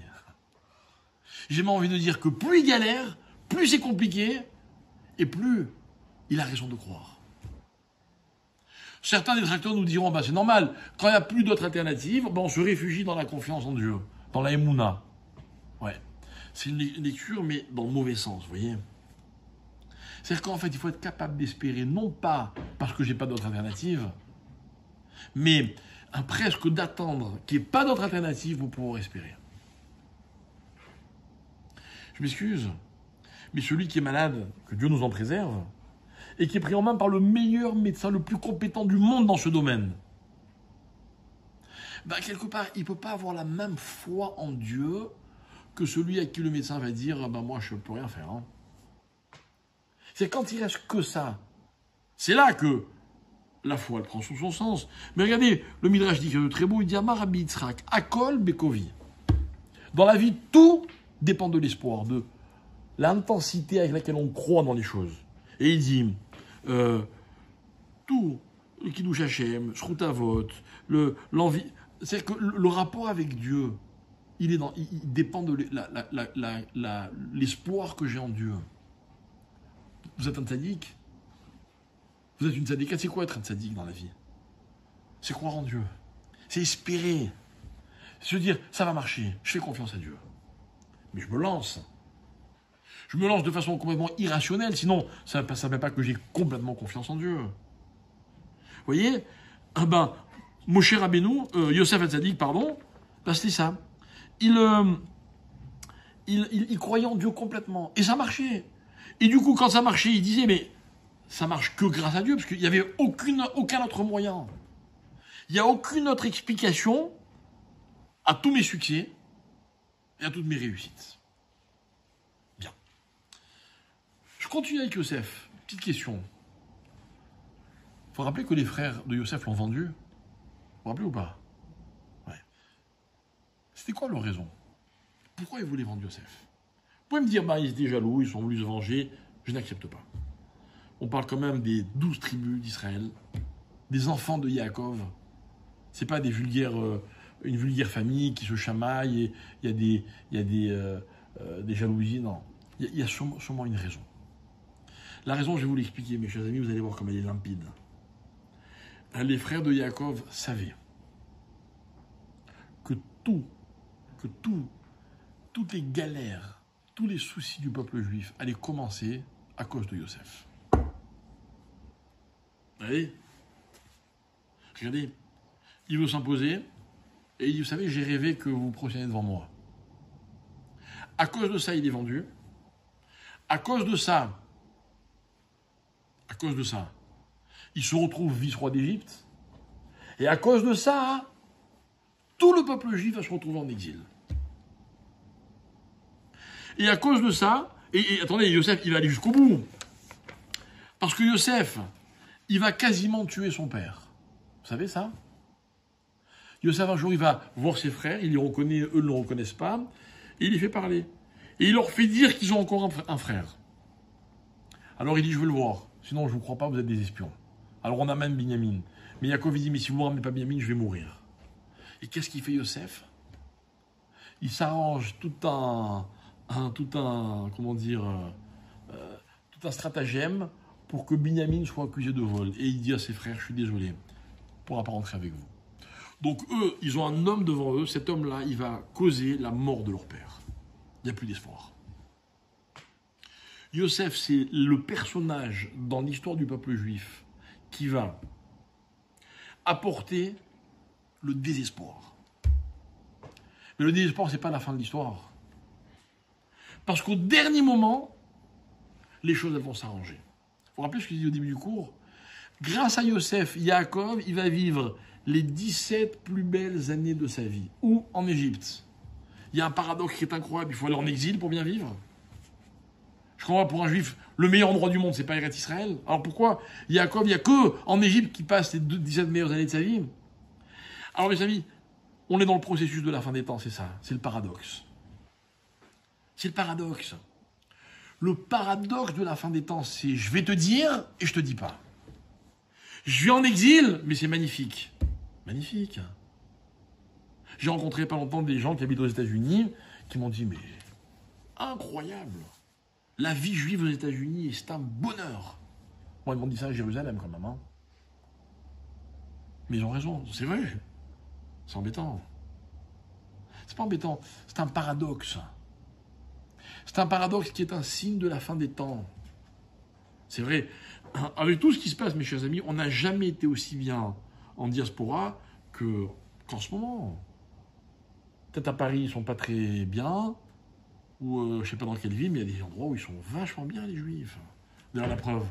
J'ai même envie de dire que plus il galère, plus c'est compliqué, et plus il a raison de croire. Certains détracteurs nous diront, bah, c'est normal, quand il n'y a plus d'autres alternatives, bah, on se réfugie dans la confiance en Dieu, dans la émouna. Ouais, c'est une lecture, mais dans le mauvais sens, vous voyez. C'est-à-dire qu'en fait, il faut être capable d'espérer, non pas parce que j'ai pas d'autre alternative, mais presque d'attendre qu'il n'y ait pas d'autre alternative pour pouvoir espérer. Je m'excuse, mais celui qui est malade, que Dieu nous en préserve, et qui est pris en main par le meilleur médecin, le plus compétent du monde dans ce domaine, ben, quelque part, il ne peut pas avoir la même foi en Dieu que celui à qui le médecin va dire ah ben moi je ne peux rien faire. Hein. C'est quand il reste que ça. C'est là que la foi elle prend son sens. Mais regardez, le Midrash dit quelque chose de très beau, il dit Amar Rabbi Yitzhak, Akol Bekovi. Dans la vie, tout dépend de l'espoir, de l'intensité avec laquelle on croit dans les choses. Et il dit tout, le Kiddush Hashem, Shrut Avot, l'envie, c'est-à-dire que le rapport avec Dieu, il dépend de l'espoir que j'ai en Dieu. Vous êtes un tzaddik? Vous êtes une tzaddika? C'est quoi être un tzaddik dans la vie? C'est croire en Dieu. C'est espérer. Se dire, ça va marcher, je fais confiance à Dieu. Mais je me lance. Je me lance de façon complètement irrationnelle, sinon ça ne fait pas que j'ai complètement confiance en Dieu. Vous voyez? Ah ben, Moshe Rabbeinu, Yosef Hatzadik, pardon, ben c'était ça. Il croyait en Dieu complètement. Et ça marchait. Et du coup, quand ça marchait, il disait, mais ça marche que grâce à Dieu, parce qu'il n'y avait aucun autre moyen. Il n'y a aucune autre explication à tous mes succès et à toutes mes réussites. Bien. Je continue avec Yosef. Petite question. Il faut rappeler que les frères de Yosef l'ont vendu. Vous vous rappelez ou pas? Ouais. C'était quoi leur raison? Pourquoi ils voulaient vendre Yosef? Vous pouvez me dire, bah, ils étaient jaloux, ils sont voulu se venger. Je n'accepte pas. On parle quand même des 12 tribus d'Israël, des enfants de Yaakov. C'est pas une vulgaire famille qui se chamaille et il y a des jalousies. Non, il y a sûrement une raison. La raison, je vais vous l'expliquer, mes chers amis, vous allez voir comme elle est limpide. Les frères de Yaakov savaient que toutes les galères, tous les soucis du peuple juif allaient commencer à cause de Yosef. Vous voyez? Regardez, il veut s'imposer et il dit, vous savez, j'ai rêvé que vous procédiez devant moi. À cause de ça, il est vendu. À cause de ça, il se retrouve vice-roi d'Égypte. Et à cause de ça, tout le peuple juif va se retrouver en exil. Et à cause de ça, et attendez, Yosef, il va aller jusqu'au bout. Parce que Yosef, il va quasiment tuer son père. Vous savez ça? Yosef, un jour, il va voir ses frères, il les reconnaît, eux ne le reconnaissent pas, et il les fait parler. Et il leur fait dire qu'ils ont encore un frère. Alors il dit, je veux le voir, sinon je ne vous crois pas, vous êtes des espions. Alors on amène Binyamin. Mais Yaakov, il dit, mais si vous ne me ramenez pas Binyamin, je vais mourir. Et qu'est-ce qu'il fait Yosef? Il s'arrange tout un stratagème pour que Binyamin soit accusé de vol. Et il dit à ses frères, je suis désolé, on ne pourra pas rentrer avec vous. Donc eux, ils ont un homme devant eux, cet homme-là, il va causer la mort de leur père. Il n'y a plus d'espoir. Yosef, c'est le personnage dans l'histoire du peuple juif qui va apporter le désespoir. Mais le désespoir, ce n'est pas la fin de l'histoire. Parce qu'au dernier moment, les choses elles vont s'arranger. Vous vous rappelez ce que je dis au début du cours? Grâce à Yosef, Yaakov, il va vivre les 17 plus belles années de sa vie. Où? En Égypte. Il y a un paradoxe qui est incroyable, il faut aller en exil pour bien vivre. Je comprends, pour un juif, le meilleur endroit du monde, c'est pas Eretz Israël. Alors pourquoi Yaakov, il n'y a que en Égypte qui passe les 17 meilleures années de sa vie? Alors mes amis, on est dans le processus de la fin des temps, c'est ça, c'est le paradoxe. C'est le paradoxe. Le paradoxe de la fin des temps, c'est je vais te dire et je te dis pas. Je vais en exil, mais c'est magnifique. Magnifique. J'ai rencontré il n'y a pas longtemps des gens qui habitent aux États-Unis qui m'ont dit, mais incroyable. La vie juive aux États-Unis, c'est un bonheur. Moi, ils m'ont dit ça à Jérusalem quand même. Hein. Mais ils ont raison, c'est vrai. C'est embêtant. C'est pas embêtant, c'est un paradoxe. C'est un paradoxe qui est un signe de la fin des temps. C'est vrai. Avec tout ce qui se passe, mes chers amis, on n'a jamais été aussi bien en diaspora qu'en ce moment. Peut-être à Paris, ils ne sont pas très bien, ou je ne sais pas dans quelle ville, mais il y a des endroits où ils sont vachement bien, les Juifs. D'ailleurs, la preuve,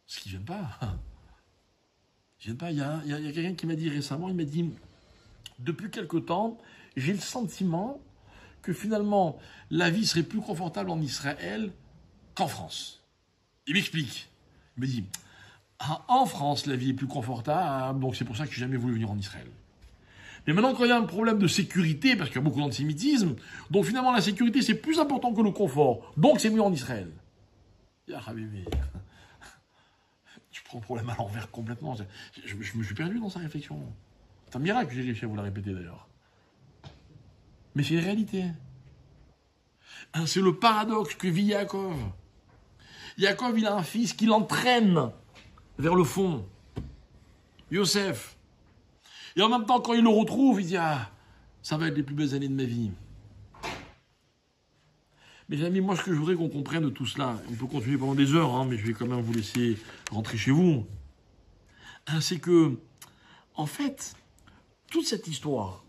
c'est qu'ils ne viennent pas. Ils viennent pas. Il y a quelqu'un qui m'a dit récemment, il m'a dit, depuis quelque temps, j'ai le sentiment que finalement, la vie serait plus confortable en Israël qu'en France. Il m'explique. Il me dit, ah, en France, la vie est plus confortable, donc c'est pour ça que je n'ai jamais voulu venir en Israël. Mais maintenant, quand il y a un problème de sécurité, parce qu'il y a beaucoup d'antisémitisme, donc finalement, la sécurité, c'est plus important que le confort. Donc, c'est mieux en Israël. Ya Habibi, tu prends le problème à l'envers complètement. Je me suis perdu dans sa réflexion. C'est un miracle que j'ai réussi à vous la répéter, d'ailleurs. Mais c'est une réalité. Hein, c'est le paradoxe que vit Yaakov. Yaakov, il a un fils qui l'entraîne vers le fond. Yosef. Et en même temps, quand il le retrouve, il dit « Ah, ça va être les plus belles années de ma vie. » Mes amis, moi, ce que je voudrais qu'on comprenne de tout cela, on peut continuer pendant des heures, hein, mais je vais quand même vous laisser rentrer chez vous, hein, c'est que, en fait, toute cette histoire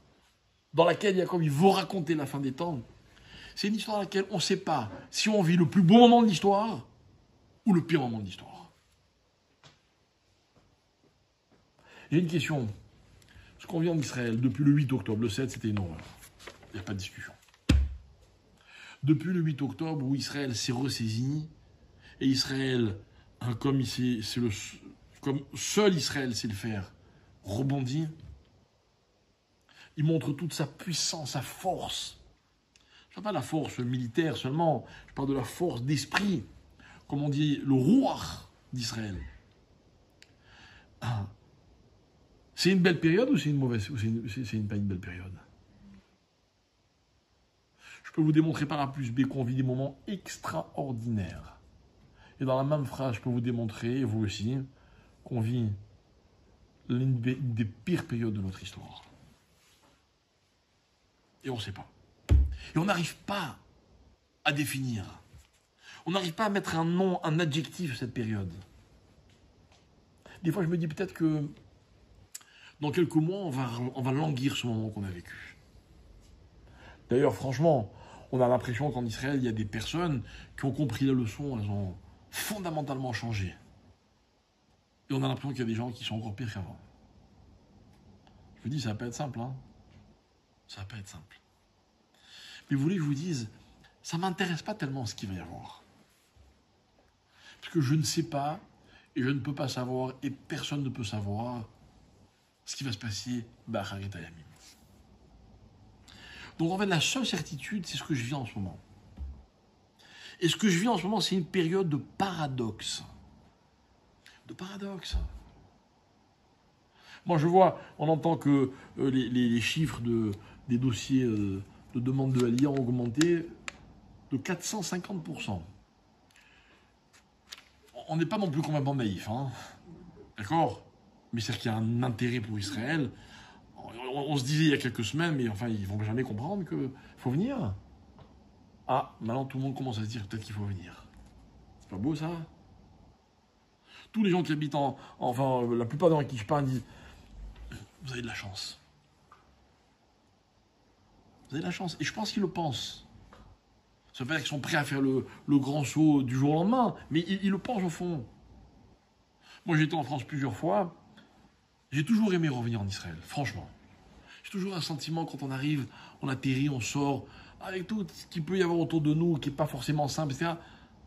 dans laquelle Yaakov il veut raconter la fin des temps, c'est une histoire dans laquelle on ne sait pas si on vit le plus beau moment de l'histoire ou le pire moment de l'histoire. J'ai une question. Ce qu'on vit en Israël depuis le 8 octobre, le 7, c'était une horreur. Il n'y a pas de discussion. Depuis le 8 octobre, où Israël s'est ressaisi, et Israël, hein, comme seul Israël sait le faire, rebondit, il montre toute sa puissance, sa force. Je ne parle pas de la force militaire seulement, je parle de la force d'esprit, comme on dit, le roi d'Israël. Ah. C'est une belle période ou c'est une mauvaise, ou c'est pas une belle période? Je peux vous démontrer par A plus B qu'on vit des moments extraordinaires. Et dans la même phrase, je peux vous démontrer, vous aussi, qu'on vit l'une des pires périodes de notre histoire. Et on ne sait pas. Et on n'arrive pas à définir. On n'arrive pas à mettre un nom, un adjectif à cette période. Des fois, je me dis peut-être que dans quelques mois, on va languir ce moment qu'on a vécu. D'ailleurs, franchement, on a l'impression qu'en Israël, il y a des personnes qui ont compris la leçon, elles ont fondamentalement changé. Et on a l'impression qu'il y a des gens qui sont encore pires qu'avant. Je vous dis, ça va pas être simple, hein. Ça va pas être simple. Mais vous voulez que je vous dise, ça ne m'intéresse pas tellement ce qu'il va y avoir. Parce que je ne sais pas, et je ne peux pas savoir, et personne ne peut savoir ce qui va se passer B'Acharit Hayamim. Donc en fait, la seule certitude, c'est ce que je vis en ce moment. Et ce que je vis en ce moment, c'est une période de paradoxe. De paradoxe. Moi, je vois, on entend que les chiffres des dossiers de demande de Aliyah ont augmenté de 450%. On n'est pas non plus complètement naïf, hein. D'accord? Mais c'est-à-dire qu'il y a un intérêt pour Israël. On se disait il y a quelques semaines, mais enfin, ils ne vont jamais comprendre qu'il faut venir. Ah, maintenant tout le monde commence à se dire peut-être qu'il faut venir. C'est pas beau ça? Tous les gens qui habitent enfin, la plupart des gens qui je parle disent vous avez de la chance. Vous avez de la chance. Et je pense qu'ils le pensent. Ça veut pas dire qu'ils sont prêts à faire le grand saut du jour au lendemain, mais ils le pensent au fond. Moi, j'ai été en France plusieurs fois. J'ai toujours aimé revenir en Israël, franchement. J'ai toujours un sentiment, quand on arrive, on atterrit, on sort, avec tout ce qu'il peut y avoir autour de nous, qui n'est pas forcément simple, etc.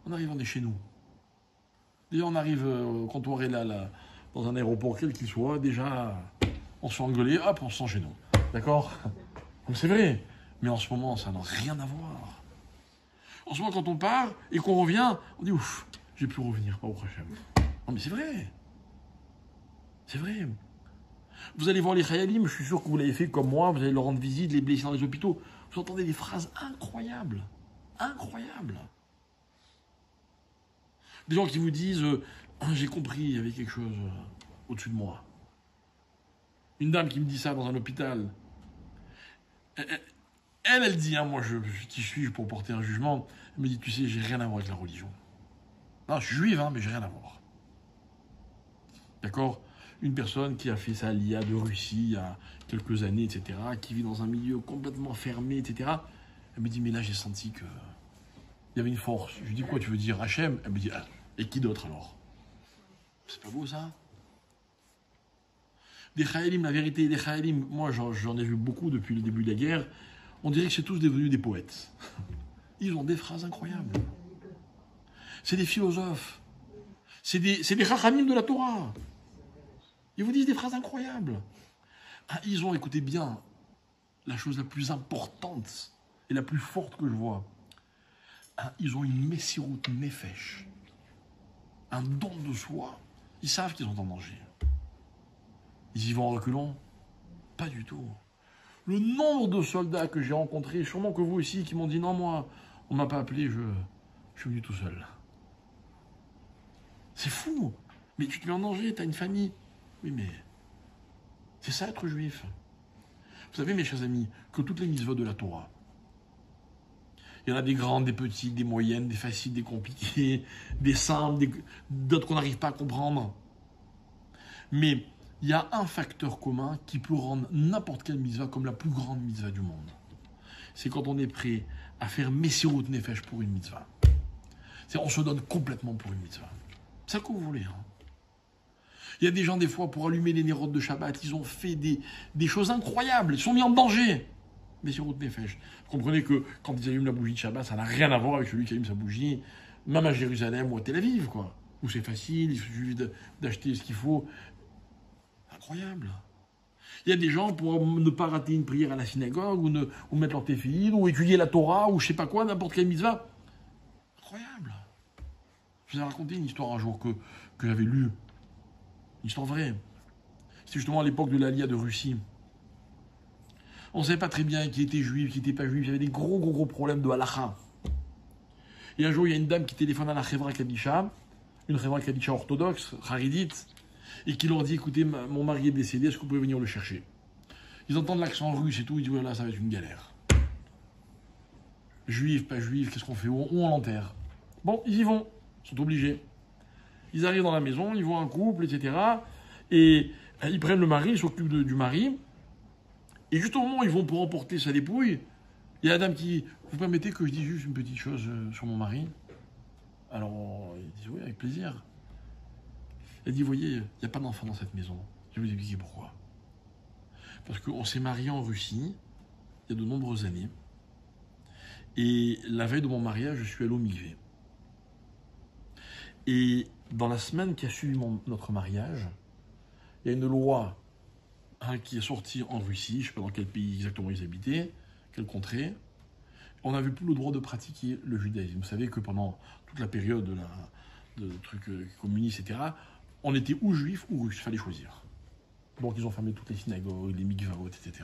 On arrive, on est chez nous. Déjà, on arrive, quand on est là, dans un aéroport, quel qu'il soit, déjà, on se fait engueuler, hop, on se sent chez nous. D'accord? Donc c'est vrai. Mais en ce moment, ça n'a rien à voir. En ce moment, quand on part et qu'on revient, on dit, ouf, j'ai pu revenir, pas au prochain. Non, mais c'est vrai. C'est vrai. Vous allez voir les Chayalim, je suis sûr que vous l'avez fait comme moi, vous allez leur rendre visite, les blessés dans les hôpitaux. Vous entendez des phrases incroyables. Incroyables. Des gens qui vous disent j'ai compris, il y avait quelque chose au-dessus de moi. Une dame qui me dit ça dans un hôpital. Elle dit, hein, moi, qui suis-je pour porter un jugement? Elle me dit, tu sais, j'ai rien à voir avec la religion. Non, je suis juive, hein, mais j'ai rien à voir. D'accord? Une personne qui a fait sa Aliyah de Russie il y a quelques années, etc., qui vit dans un milieu complètement fermé, etc. Elle me dit, mais là, j'ai senti que il y avait une force. Je lui dis, quoi, tu veux dire Hachem? Elle me dit, ah, et qui d'autre alors? C'est pas beau, ça? Des Chayalim, la vérité, des Chayalim, moi, j'en ai vu beaucoup depuis le début de la guerre. On dirait que c'est tous devenus des poètes. Ils ont des phrases incroyables. C'est des philosophes. C'est des rachamim de la Torah. Ils vous disent des phrases incroyables. Ah, ils ont, écoutez bien, la chose la plus importante et la plus forte que je vois. Ah, ils ont une messirut nefesh. Un don de soi. Ils savent qu'ils sont en danger. Ils y vont en reculant? Pas du tout. Le nombre de soldats que j'ai rencontrés, sûrement que vous aussi, qui m'ont dit non, moi, on m'a pas appelé, je suis venu tout seul. C'est fou. Mais tu te mets en danger, tu as une famille. Oui, mais c'est ça être juif. Vous savez, mes chers amis, que toutes les mitzvot de la Torah, il y en a des grandes, des petites, des moyennes, des faciles, des compliquées, des simples, d'autres qu'on n'arrive pas à comprendre. Mais il y a un facteur commun qui peut rendre n'importe quelle mitzvah comme la plus grande mitzvah du monde. C'est quand on est prêt à faire Messirut Nefesh pour une mitzvah. On se donne complètement pour une mitzvah. C'est ça que vous voulez. Hein. Il y a des gens, des fois, pour allumer les nérodes de Shabbat, ils ont fait des choses incroyables. Ils sont mis en danger. Messirut Nefesh. Vous comprenez que quand ils allument la bougie de Shabbat, ça n'a rien à voir avec celui qui allume sa bougie, même à Jérusalem ou à Tel Aviv, quoi. Où c'est facile, il suffit d'acheter ce qu'il faut. Incroyable. Il y a des gens pour ne pas rater une prière à la synagogue, ou mettre leur téfilin, ou étudier la Torah, ou je sais pas quoi, n'importe quelle mitzvah. Incroyable. Je vous ai raconté une histoire un jour que j'avais lue. Une histoire vraie. C'était justement à l'époque de l'Aliyah de Russie. On ne savait pas très bien qui était juif, qui n'était pas juif. Il y avait des gros problèmes de halakha. Et un jour, il y a une dame qui téléphone à la Chevra Kadisha, une Chevra Kadisha orthodoxe, haridite, et qui leur dit, écoutez, mon mari est décédé, est-ce que vous pouvez venir le chercher? Ils entendent l'accent russe et tout, ils disent, voilà, ça va être une galère. Juif, pas juif, qu'est-ce qu'on fait? Où on l'enterre? Bon, ils y vont, ils sont obligés. Ils arrivent dans la maison, ils voient un couple, etc. Et ils prennent le mari, ils s'occupent du mari. Et juste au moment où ils vont pour emporter sa dépouille, il y a la dame qui, vous permettez que je dise juste une petite chose sur mon mari? Alors, ils disent, oui, avec plaisir. Elle dit, vous voyez, il n'y a pas d'enfant dans cette maison. Je vais vous expliquer pourquoi. Parce qu'on s'est marié en Russie, il y a de nombreuses années. Et la veille de mon mariage, je suis allé au mikvé. Et dans la semaine qui a suivi notre mariage, il y a une loi qui est sortie en Russie, je ne sais pas dans quel pays exactement ils habitaient, quelle contrée. On n'avait plus le droit de pratiquer le judaïsme. Vous savez que pendant toute la période de trucs communistes, etc., on était ou juif ou russe, il fallait choisir. Donc ils ont fermé toutes les synagogues, les mikvaot, etc.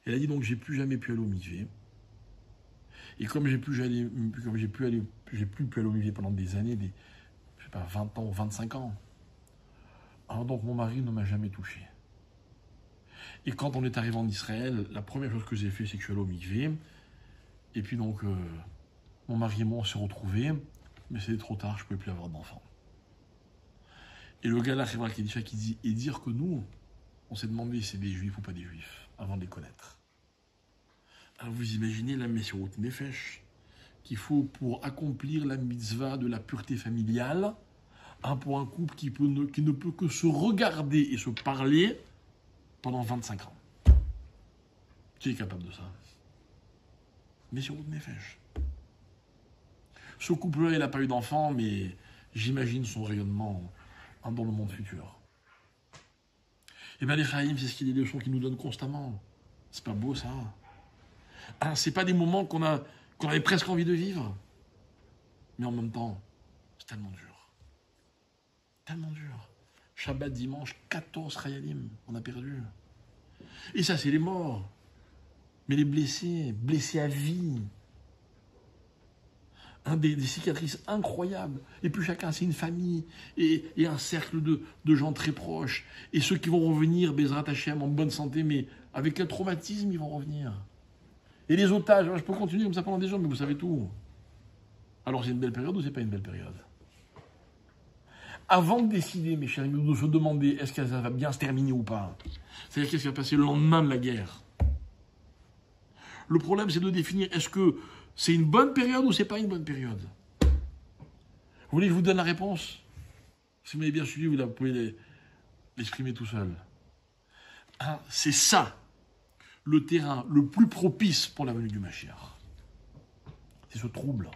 Elle a dit donc j'ai plus jamais pu aller au mikvé. Et comme j'ai plus pu aller au mikvé pendant des années, je sais pas, 20 ans ou 25 ans. Alors donc mon mari ne m'a jamais touché. Et quand on est arrivé en Israël, la première chose que j'ai fait, c'est que je suis allé au mikvé. Et puis donc, mon mari et moi, on s'est retrouvés, mais c'était trop tard, je ne pouvais plus avoir d'enfant. Et le gars là, c'est vrai, qui dit, et dire que nous, on s'est demandé si c'est des juifs ou pas des juifs, avant de les connaître. Alors vous imaginez la Messirut Nefesh qu'il faut pour accomplir la mitzvah de la pureté familiale, pour un couple qui ne peut que se regarder et se parler pendant 25 ans. Qui est capable de ça? Messirut Nefesh. Ce couple-là, il n'a pas eu d'enfant, mais j'imagine son rayonnement dans le monde futur. Et bien les Chaïm, c'est ce qui est des leçons qu'ils nous donnent constamment. C'est pas beau ça? C'est pas des moments qu'on avait presque envie de vivre. Mais en même temps, c'est tellement dur. Tellement dur. Shabbat, dimanche, 14 Chayalim, on a perdu. Et ça, c'est les morts. Mais les blessés à vie. Des cicatrices incroyables. Et puis chacun, c'est une famille et un cercle de gens très proches. Et ceux qui vont revenir, Bezrat Hashem, en bonne santé, mais avec un traumatisme, ils vont revenir. Et les otages, je peux continuer comme ça pendant des jours, mais vous savez tout. Alors c'est une belle période ou c'est pas une belle période? Avant de décider, mes chers amis, de se demander est-ce que ça va bien se terminer ou pas, c'est-à-dire qu'est-ce qui va passer le lendemain de la guerre. Le problème, c'est de définir est-ce que c'est une bonne période ou c'est pas une bonne période. Vous voulez que je vous donne la réponse? Si vous m'avez bien suivi, vous pouvez l'exprimer tout seul. C'est ça le terrain le plus propice pour la venue du Mashiach. C'est ce trouble.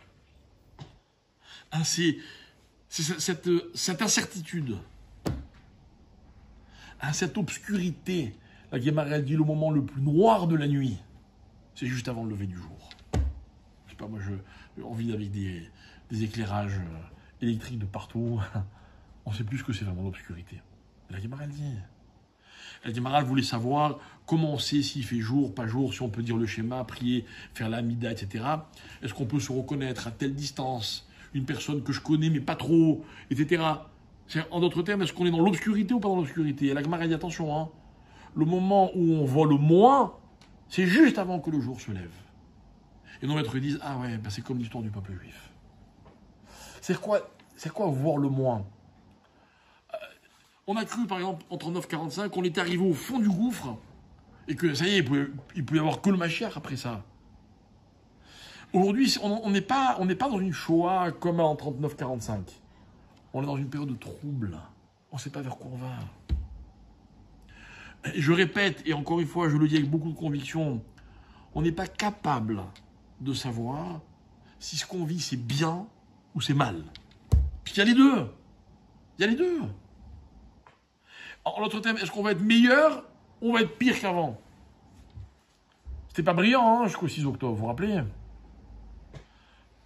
Hein, c'est cette incertitude. Hein, cette obscurité. La Guémara dit le moment le plus noir de la nuit. C'est juste avant le lever du jour. Je sais pas, moi on vit avec des éclairages électriques de partout. On sait plus ce que c'est vraiment l'obscurité. La Guémara dit. La Guémara voulait savoir comment on sait s'il fait jour, pas jour, si on peut dire le schéma, prier, faire l'amida, etc. Est-ce qu'on peut se reconnaître à telle distance une personne que je connais mais pas trop, etc. En d'autres termes, est-ce qu'on est dans l'obscurité ou pas dans l'obscurité? Et la Guémara dit attention, hein, le moment où on voit le moins, c'est juste avant que le jour se lève. Et nos maîtres disent ah ouais, ben c'est comme l'histoire du peuple juif. C'est quoi voir le moins? On a cru, par exemple, en 39-45, qu'on était arrivé au fond du gouffre et que, ça y est, il pouvait y avoir que le Mashiach après ça. Aujourd'hui, on n'est pas dans une Shoah comme en 39-45. On est dans une période de trouble. On ne sait pas vers quoi on va. Et je répète, et encore une fois, je le dis avec beaucoup de conviction, on n'est pas capable de savoir si ce qu'on vit, c'est bien ou c'est mal. Puisqu'il y a les deux. Il y a les deux. En l'autre thème, est-ce qu'on va être meilleur ou on va être pire qu'avant? C'était pas brillant, hein, jusqu'au 6 octobre, vous vous rappelez?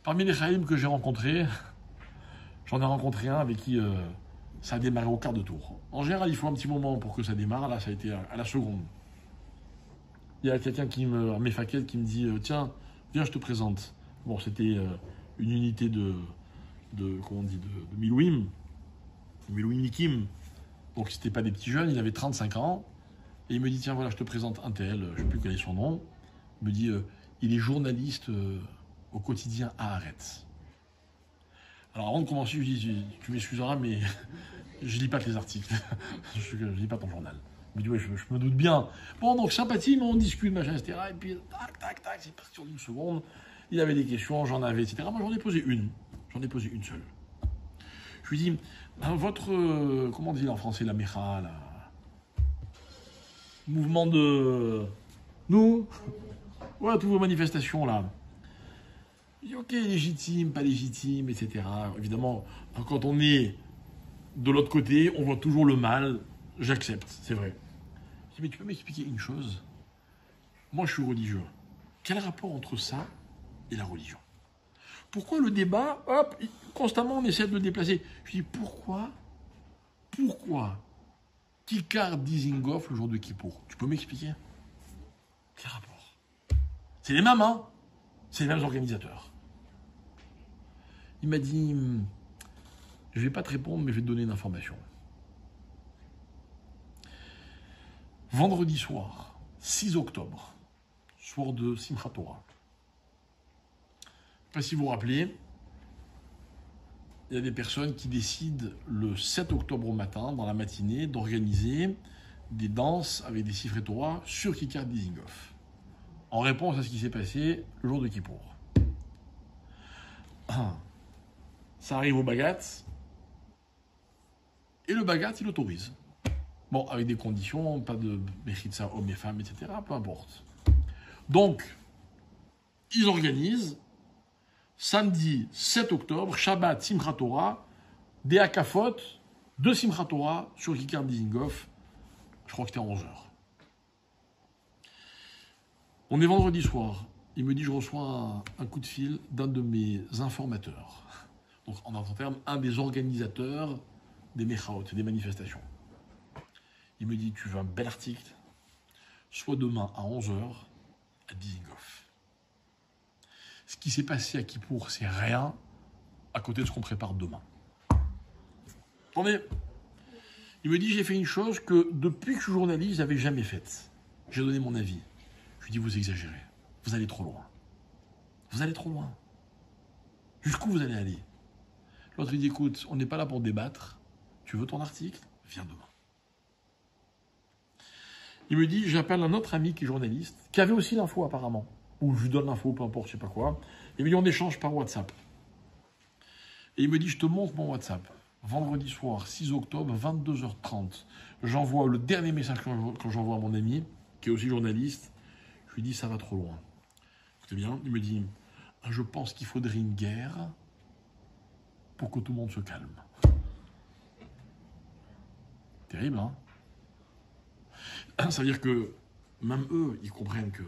Parmi les Chaïm que j'ai rencontrés, j'en ai rencontré un avec qui ça a démarré au quart de tour. En général, il faut un petit moment pour que ça démarre. Là, ça a été à la seconde. Il y a quelqu'un un méfaquel qui me dit tiens, viens, je te présente. Bon, c'était une unité de Milouim, Mikim. Donc, c'était pas des petits jeunes, il avait 35 ans. Et il me dit tiens, voilà, je te présente un tel, je ne sais plus quel est son nom. Il me dit il est journaliste au quotidien à Haaretz. Alors, avant de commencer, je lui dis tu m'excuseras, mais je lis pas que les articles. je lis pas ton journal. Il me dit ouais, je me doute bien. Bon, donc sympathie, mais on discute, machin, etc. Et puis, tac, c'est parti en une seconde. Il avait des questions, j'en avais, etc. Moi, j'en ai posé une. J'en ai posé une seule. Je lui dis, votre, comment on dit en français, la mécha, là, mouvement de... Nous, voilà, toutes vos manifestations, là. Je dis, ok, légitime, pas légitime, etc. Évidemment, quand on est de l'autre côté, on voit toujours le mal. J'accepte, c'est vrai. Je dis, mais tu peux m'expliquer une chose? Moi, je suis religieux. Quel rapport entre ça et la religion? Pourquoi le débat, hop, constamment on essaie de le déplacer? Je dis, pourquoi Kikar Dizengoff le jour de Kippour? Tu peux m'expliquer? Quel rapport? C'est les mêmes, hein? C'est les mêmes organisateurs. Il m'a dit, je ne vais pas te répondre, mais je vais te donner une information. Vendredi soir, 6 octobre, soir de Simchat Torah. Je ne sais pas si vous vous rappelez, il y a des personnes qui décident le 7 octobre au matin, dans la matinée, d'organiser des danses avec des Sifrei Torah sur Kikar Dizengoff, en réponse à ce qui s'est passé le jour de Kippour. Ça arrive au Bagat, et le Bagat, il autorise. Bon, avec des conditions, pas de Mechitza, hommes et femmes, etc., peu importe. Donc, ils organisent, samedi 7 octobre, Shabbat, Simchat Torah, des Hakafot de Simchat Torah sur Kikar Dizengoff, je crois que c'était à 11h. On est vendredi soir, il me dit, je reçois un coup de fil d'un de mes informateurs. Donc, en d'autres termes, un des organisateurs des Mechaot, des manifestations. Il me dit, tu veux un bel article? Soit demain à 11h à Dizengoff. Ce qui s'est passé à Kippour, c'est rien à côté de ce qu'on prépare demain. Attendez, il me dit, j'ai fait une chose que depuis que je suis journaliste, je n'avais jamais faite. J'ai donné mon avis. Je lui dis, vous exagérez. Vous allez trop loin. Vous allez trop loin. Jusqu'où vous allez aller? L'autre, il dit, écoute, on n'est pas là pour débattre. Tu veux ton article? Viens demain. Il me dit, j'appelle un autre ami qui est journaliste, qui avait aussi l'info apparemment, ou je lui donne l'info, peu importe, je sais pas quoi. Il me dit, on échange par WhatsApp. Et il me dit, je te montre mon WhatsApp. Vendredi soir, 6 octobre, 22h30. J'envoie le dernier message que j'envoie à mon ami, qui est aussi journaliste. Je lui dis, ça va trop loin. Écoutez bien, il me dit, je pense qu'il faudrait une guerre pour que tout le monde se calme. Terrible, hein? Ça veut dire que même eux, ils comprennent que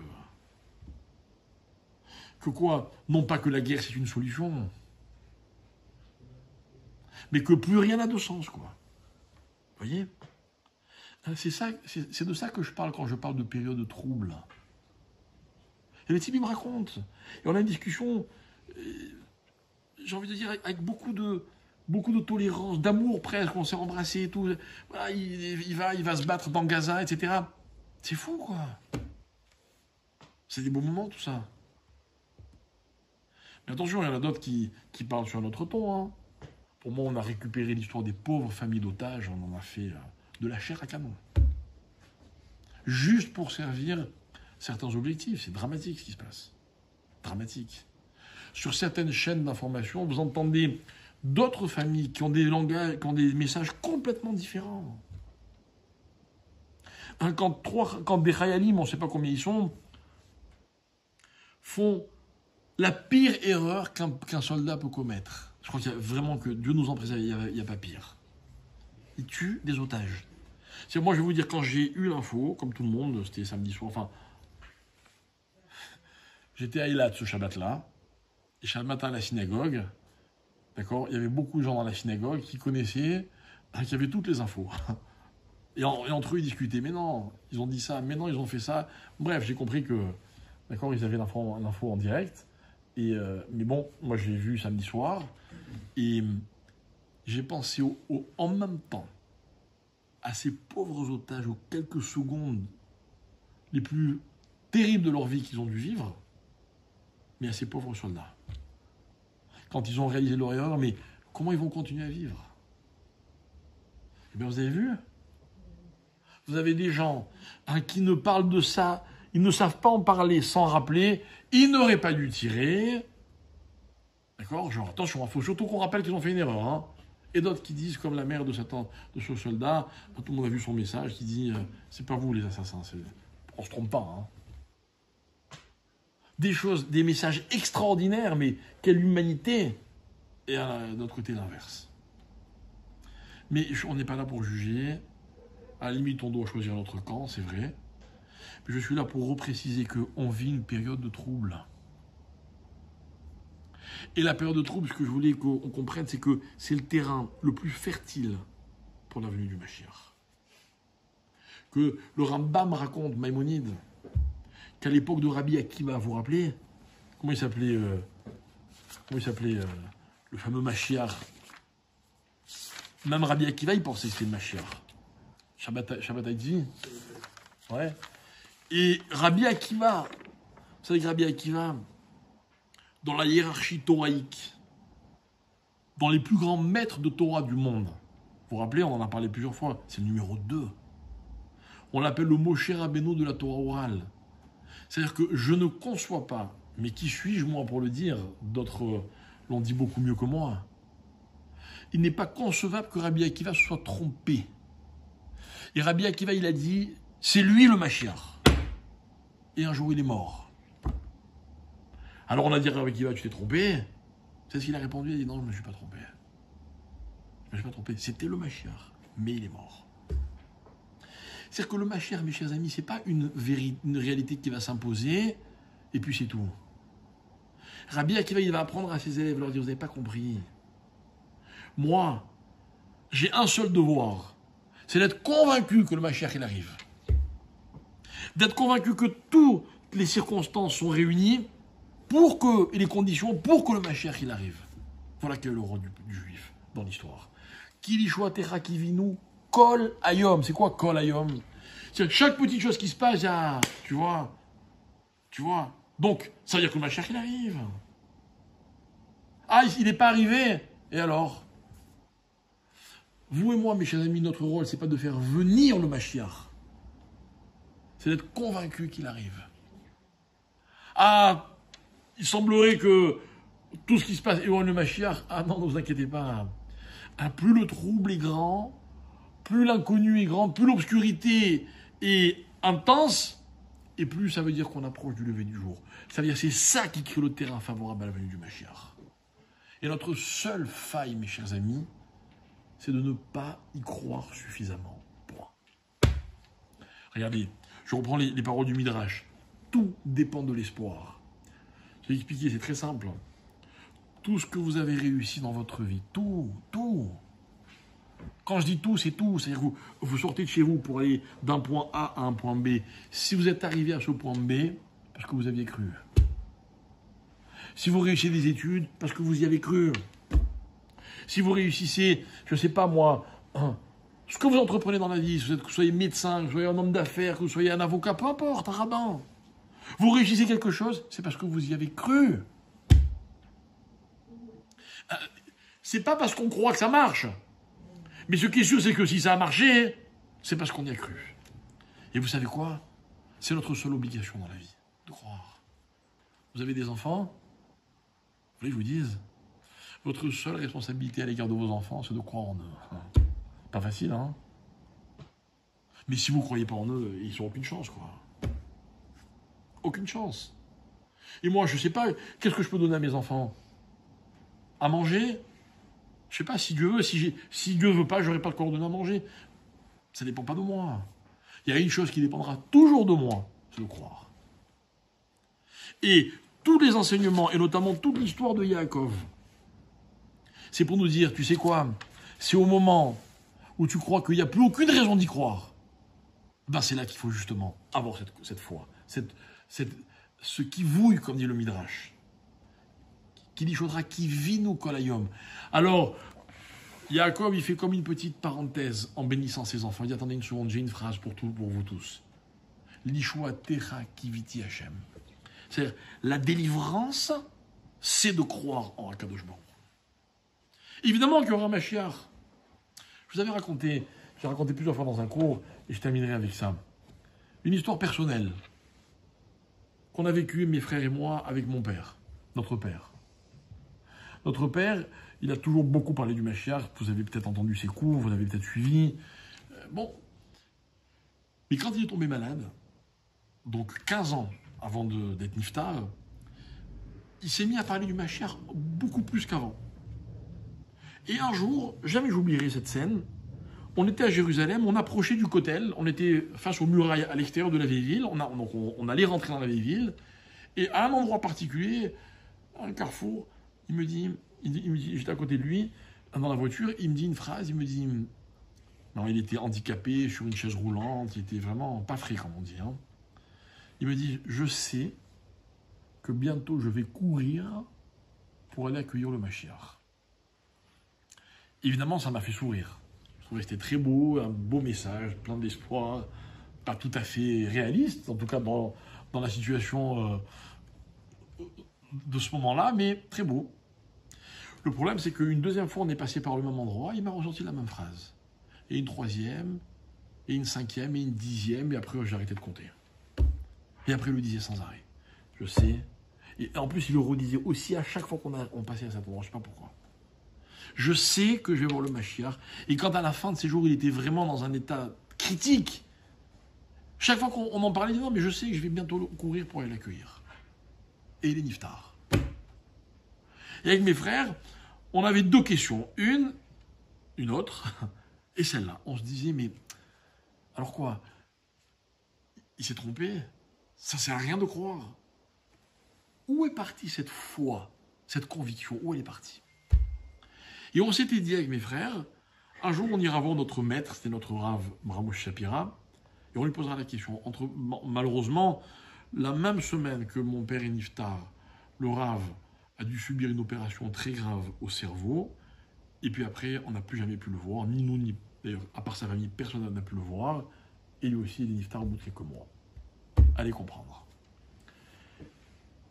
quoi? Non pas que la guerre, c'est une solution, mais que plus rien n'a de sens, quoi. Vous voyez? C'est de ça que je parle quand je parle de période de trouble. Et le type, il me raconte. Et on a une discussion, j'ai envie de dire, avec beaucoup de tolérance, d'amour presque, on s'est embrassé et tout. Voilà, il va se battre dans Gaza, etc. C'est fou, quoi. C'est des beaux moments, tout ça. Mais attention, il y en a d'autres qui parlent sur un autre ton. Hein. Pour moi, on a récupéré l'histoire des pauvres familles d'otages, on en a fait de la chair à canon. Juste pour servir certains objectifs. C'est dramatique ce qui se passe. Dramatique. Sur certaines chaînes d'information, vous entendez d'autres familles qui ont des langages, qui ont des messages complètement différents. Quand des Khayalim, on ne sait pas combien ils sont, font la pire erreur qu'un soldat peut commettre. Je crois qu'il y a vraiment que Dieu nous en préserve, il n'y a pas pire. Ils tuent des otages. Moi, je vais vous dire, quand j'ai eu l'info, comme tout le monde, c'était samedi soir, enfin, j'étais à Eilat ce Shabbat-là, et chaque matin à la synagogue, d'accord, il y avait beaucoup de gens dans la synagogue qui connaissaient, qui avaient toutes les infos. Et entre eux, ils discutaient. Mais non, ils ont dit ça. Mais non, ils ont fait ça. Bref, j'ai compris que, d'accord, ils avaient l'info en direct. Mais bon, moi, j'ai vu samedi soir. Et j'ai pensé en même temps à ces pauvres otages aux quelques secondes les plus terribles de leur vie qu'ils ont dû vivre, mais à ces pauvres soldats. Quand ils ont réalisé leur erreur, mais comment ils vont continuer à vivre? Eh bien, vous avez vu? Vous avez des gens qui ne parlent de ça, ils ne savent pas en parler sans rappeler, ils n'auraient pas dû tirer. D'accord? Genre, attention, il faut surtout qu'on rappelle qu'ils ont fait une erreur. Hein. Et d'autres qui disent, comme la mère de ce soldat, tout le monde a vu son message, qui dit c'est pas vous les assassins, on se trompe pas. Hein. Des messages extraordinaires, mais quelle humanité! Et à l'autre côté, l'inverse. Mais on n'est pas là pour juger. À la limite, on doit choisir notre camp, c'est vrai. Mais je suis là pour repréciser qu'on vit une période de trouble. Et la période de trouble, ce que je voulais qu'on comprenne, c'est que c'est le terrain le plus fertile pour la venue du Mashiach. Que le Rambam raconte, Maïmonide, qu'à l'époque de Rabbi Akiva, vous vous rappelez, comment il s'appelait le fameux Mashiach. Même Rabbi Akiva, il pensait que c'était le Mashiach. Shabbat Haïti. Ouais. Et Rabbi Akiva, vous savez que Rabbi Akiva, dans la hiérarchie thoraïque, dans les plus grands maîtres de Torah du monde, vous vous rappelez, on en a parlé plusieurs fois, c'est le numéro 2. On l'appelle le Moshe Rabbeinu de la Torah orale. C'est-à-dire que je ne conçois pas, mais qui suis-je moi pour le dire? D'autres l'ont dit beaucoup mieux que moi. Il n'est pas concevable que Rabbi Akiva se soit trompé. Et Rabbi Akiva, il a dit, c'est lui le Mashiach. Et un jour, il est mort. Alors on a dit à Rabbi Akiva, tu t'es trompé? C'est ce qu'il a répondu, il a dit, non, je ne me suis pas trompé. Je ne me suis pas trompé, c'était le Mashiach, mais il est mort. C'est-à-dire que le Mashiach, mes chers amis, ce n'est pas une réalité qui va s'imposer, et puis c'est tout. Rabbi Akiva, il va apprendre à ses élèves, leur dire, vous n'avez pas compris. Moi, j'ai un seul devoir, c'est d'être convaincu que le Mashiach, il arrive. D'être convaincu que toutes les circonstances sont réunies et les conditions pour que le Mashiach, il arrive. Voilà quel est le rôle du juif dans l'histoire. Kilishua Techa Kivinu Kol Ayom. C'est quoi Kol Ayom? C'est chaque petite chose qui se passe, tu vois. Donc, ça veut dire que le Mashiach, il arrive. Ah, il n'est pas arrivé. Et alors? Vous et moi, mes chers amis, notre rôle, c'est pas de faire venir le Mashiach. C'est d'être convaincu qu'il arrive. Ah, il semblerait que tout ce qui se passe éloigne le Mashiach. Ah non, ne vous inquiétez pas. Ah, plus le trouble est grand, plus l'inconnu est grand, plus l'obscurité est intense, et plus ça veut dire qu'on approche du lever du jour. Ça veut dire que c'est ça qui crée le terrain favorable à la venue du Mashiach. Et notre seule faille, mes chers amis, c'est de ne pas y croire suffisamment. Point. Regardez, je reprends les paroles du Midrash. Tout dépend de l'espoir. Je vais expliquer, c'est très simple. Tout ce que vous avez réussi dans votre vie, tout. Quand je dis tout, c'est tout. C'est-à-dire que vous sortez de chez vous pour aller d'un point A à un point B. Si vous êtes arrivé à ce point B, parce que vous aviez cru. Si vous réussissez des études, parce que vous y avez cru. Si vous réussissez, je ne sais pas moi, ce que vous entreprenez dans la vie, que vous soyez médecin, que vous soyez un homme d'affaires, que vous soyez un avocat, peu importe, un rabbin. Vous réussissez quelque chose, c'est parce que vous y avez cru. C'est pas parce qu'on croit que ça marche. Mais ce qui est sûr, c'est que si ça a marché, c'est parce qu'on y a cru. Et vous savez quoi? C'est notre seule obligation dans la vie, de croire. Vous avez des enfants? Vous voulez que je vous dise? Votre seule responsabilité à l'égard de vos enfants, c'est de croire en eux. Pas facile, hein? Mais si vous ne croyez pas en eux, ils n'ont aucune chance, quoi. Aucune chance. Et moi, je ne sais pas, qu'est-ce que je peux donner à mes enfants? À manger? Je ne sais pas, si Dieu veut, si Dieu ne veut pas, je n'aurai pas de quoi leur donner à manger. Ça ne dépend pas de moi. Il y a une chose qui dépendra toujours de moi, c'est de croire. Et tous les enseignements, et notamment toute l'histoire de Yaakov, c'est pour nous dire, tu sais quoi, c'est au moment où tu crois qu'il n'y a plus aucune raison d'y croire, ben c'est là qu'il faut justement avoir cette foi, ce qui vouille, comme dit le Midrash, qui dit chaudra, qui vit nous kolayom. Alors, Yaakov, il fait comme une petite parenthèse en bénissant ses enfants. Il dit, attendez une seconde, j'ai une phrase pour vous tous. Lishua techa kiviti Hashem. C'est-à-dire, la délivrance, c'est de croire en Akadosh Baruch. Évidemment qu'il y aura un Mashiach. Je vous avais raconté, j'ai raconté plusieurs fois dans un cours, et je terminerai avec ça. Une histoire personnelle qu'on a vécue, mes frères et moi, avec mon père, notre père. Notre père, il a toujours beaucoup parlé du Mashiach, vous avez peut-être entendu ses cours, vous l'avez peut-être suivi. Bon. Mais quand il est tombé malade, donc 15 ans avant d'être niftar, il s'est mis à parler du Mashiach beaucoup plus qu'avant. Et un jour, jamais j'oublierai cette scène, on était à Jérusalem, on approchait du Kotel, on était face aux murailles à l'extérieur de la vieille ville, on allait rentrer dans la vieille ville, et à un endroit particulier, un carrefour, il me dit, j'étais à côté de lui, dans la voiture, il me dit une phrase, il me dit, non, il était handicapé sur une chaise roulante, il était vraiment pas frais, comme on dit. Hein. Il me dit, je sais que bientôt je vais courir pour aller accueillir le Mashiach. Évidemment, ça m'a fait sourire. Je trouvais que c'était très beau, un beau message, plein d'espoir, pas tout à fait réaliste, en tout cas dans la situation de ce moment-là, mais très beau. Le problème, c'est qu'une deuxième fois, on est passé par le même endroit, il m'a ressorti la même phrase. Et une troisième, et une cinquième, et une dixième, et après, j'ai arrêté de compter. Et après, il le disait sans arrêt. Je sais. Et en plus, il le redisait aussi à chaque fois qu'on passait à cet endroit, je ne sais pas pourquoi. Je sais que je vais voir le Mashiach. Et quand à la fin de ces jours, il était vraiment dans un état critique, chaque fois qu'on en parlait, il disait non, mais je sais que je vais bientôt courir pour aller l'accueillir. Et il est niftar. Et avec mes frères, on avait deux questions. Une autre, et celle-là. On se disait, mais alors quoi? Il s'est trompé? Ça sert à rien de croire. Où est partie cette foi, cette conviction? Où elle est partie? Et on s'était dit avec mes frères, un jour on ira voir notre maître, c'était notre Rav Moshe Shapira, et on lui posera la question. Malheureusement, la même semaine que mon père est niftar, le Rav a dû subir une opération très grave au cerveau, et puis après, on n'a plus jamais pu le voir, ni nous, ni d'ailleurs, à part sa famille, personne n'a pu le voir, et lui aussi, il est niftar au bout de quelques mois. Allez comprendre.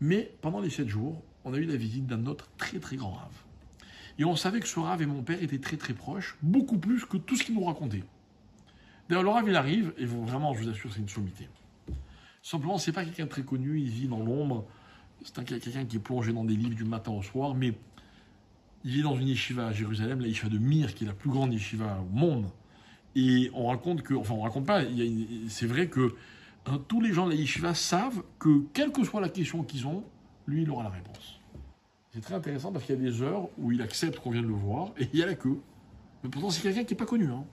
Mais pendant les 7 jours, on a eu la visite d'un autre très très grand Rav. Et on savait que ce Rav et mon père étaient très très proches, beaucoup plus que tout ce qu'il nous racontait. D'ailleurs, le Rav, il arrive, et vraiment, je vous assure, c'est une sommité. Simplement, c'est pas quelqu'un de très connu, il vit dans l'ombre, c'est quelqu'un qui est plongé dans des livres du matin au soir, mais il vit dans une yeshiva à Jérusalem, la yeshiva de Mir, qui est la plus grande yeshiva au monde. Et on raconte que, enfin on raconte pas, c'est vrai que Tous les gens de la yeshiva savent que, quelle que soit la question qu'ils ont, lui, il aura la réponse. C'est très intéressant parce qu'il y a des heures où il accepte qu'on vienne le voir et il y a la queue. Mais pourtant, c'est quelqu'un qui n'est pas connu. Hein.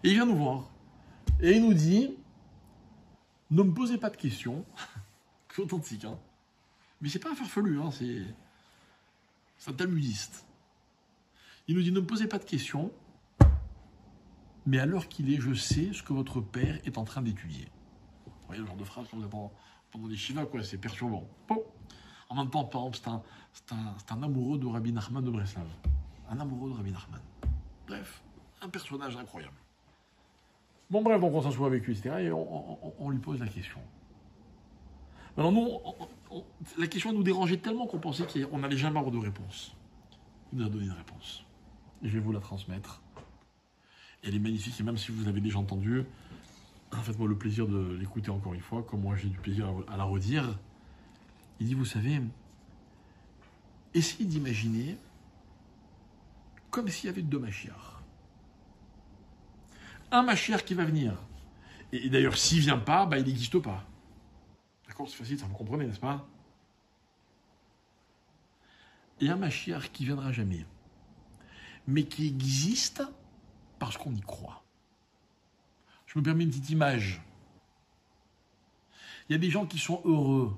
Et il vient nous voir. Et il nous dit, ne me posez pas de questions. C'est authentique, hein. Mais c'est pas un farfelu, hein. C'est un talmudiste. Il nous dit, ne me posez pas de questions, mais à l'heure qu'il est, je sais ce que votre père est en train d'étudier. Vous voyez le genre de phrase qu'on a pendant les shivas, quoi, c'est perturbant. Bon. En même temps, par exemple, c'est un amoureux de Rabbi Nachman de Breslav. Un amoureux de Rabbi Nachman. Bref, un personnage incroyable. Bon, bref, donc on s'assoit avec lui, etc. Et on lui pose la question. Alors nous, la question nous dérangeait tellement qu'on pensait qu'on n'allait jamais avoir de réponse. Il nous a donné une réponse. Et je vais vous la transmettre. Et elle est magnifique, et même si vous l'avez déjà entendue, faites-moi le plaisir de l'écouter encore une fois, comme moi j'ai du plaisir à la redire. Il dit, vous savez, essayez d'imaginer comme s'il y avait deux Mashiach. Un Mashiach qui va venir. Et d'ailleurs, s'il ne vient pas, il n'existe pas. D'accord, c'est facile, ça vous comprenez, n'est-ce pas? Et un Mashiach qui ne viendra jamais, mais qui existe parce qu'on y croit. Je me permets une petite image. Il y a des gens qui sont heureux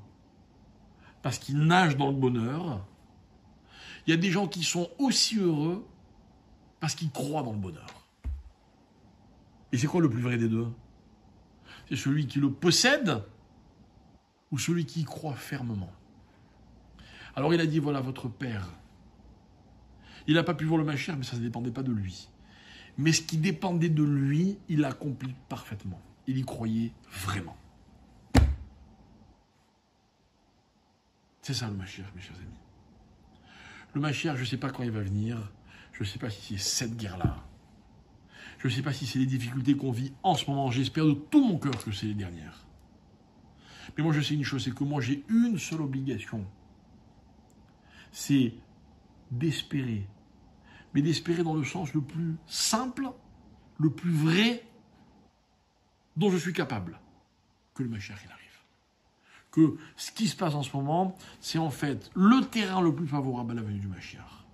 parce qu'ils nagent dans le bonheur. Il y a des gens qui sont aussi heureux parce qu'ils croient dans le bonheur. Et c'est quoi le plus vrai des deux? C'est celui qui le possède ou celui qui y croit fermement. Alors il a dit, voilà votre père. Il n'a pas pu voir le Mashiach, mais ça ne dépendait pas de lui. Mais ce qui dépendait de lui, il l'accomplit parfaitement. Il y croyait vraiment. C'est ça le Mashiach, mes chers amis. Le Mashiach, je ne sais pas quand il va venir. Je ne sais pas si c'est cette guerre-là. Je ne sais pas si c'est les difficultés qu'on vit en ce moment. J'espère de tout mon cœur que c'est les dernières. Mais moi, je sais une chose, c'est que moi, j'ai une seule obligation. C'est d'espérer. Mais d'espérer dans le sens le plus simple, le plus vrai, dont je suis capable. Que le Mashiach, il arrive. Que ce qui se passe en ce moment, c'est en fait le terrain le plus favorable à la venue du Mashiach.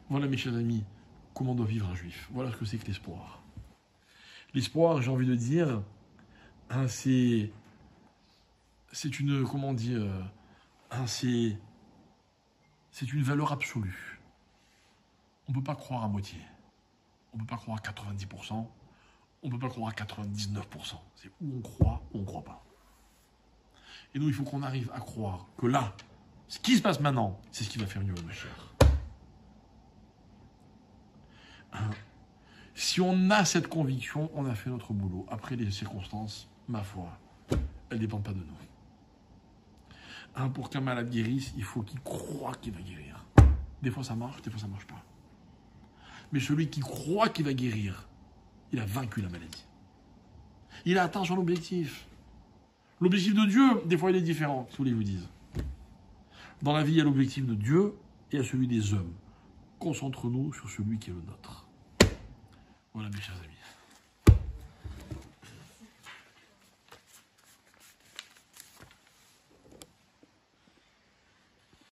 Voilà, mes chers amis, comment doit vivre un juif. Voilà ce que c'est que l'espoir. L'espoir, j'ai envie de dire, hein, c'est une, comment dire, hein, c'est une valeur absolue. On ne peut pas croire à moitié. On ne peut pas croire à 90%. On ne peut pas croire à 99%. C'est où on croit ou on ne croit pas. Et nous, il faut qu'on arrive à croire que là, ce qui se passe maintenant, c'est ce qui va faire mieux le Mashiach. Hein? Si on a cette conviction, on a fait notre boulot. Après, les circonstances, ma foi, elles ne dépendent pas de nous. Hein, pour qu'un malade guérisse, il faut qu'il croie qu'il va guérir. Des fois ça marche, des fois ça ne marche pas. Mais celui qui croit qu'il va guérir, il a vaincu la maladie. Il a atteint son objectif. L'objectif de Dieu, des fois, il est différent, si vous voulez, je vous dise. Dans la vie, il y a l'objectif de Dieu et il y a celui des hommes. Concentrons-nous sur celui qui est le nôtre. Voilà, mes chers amis.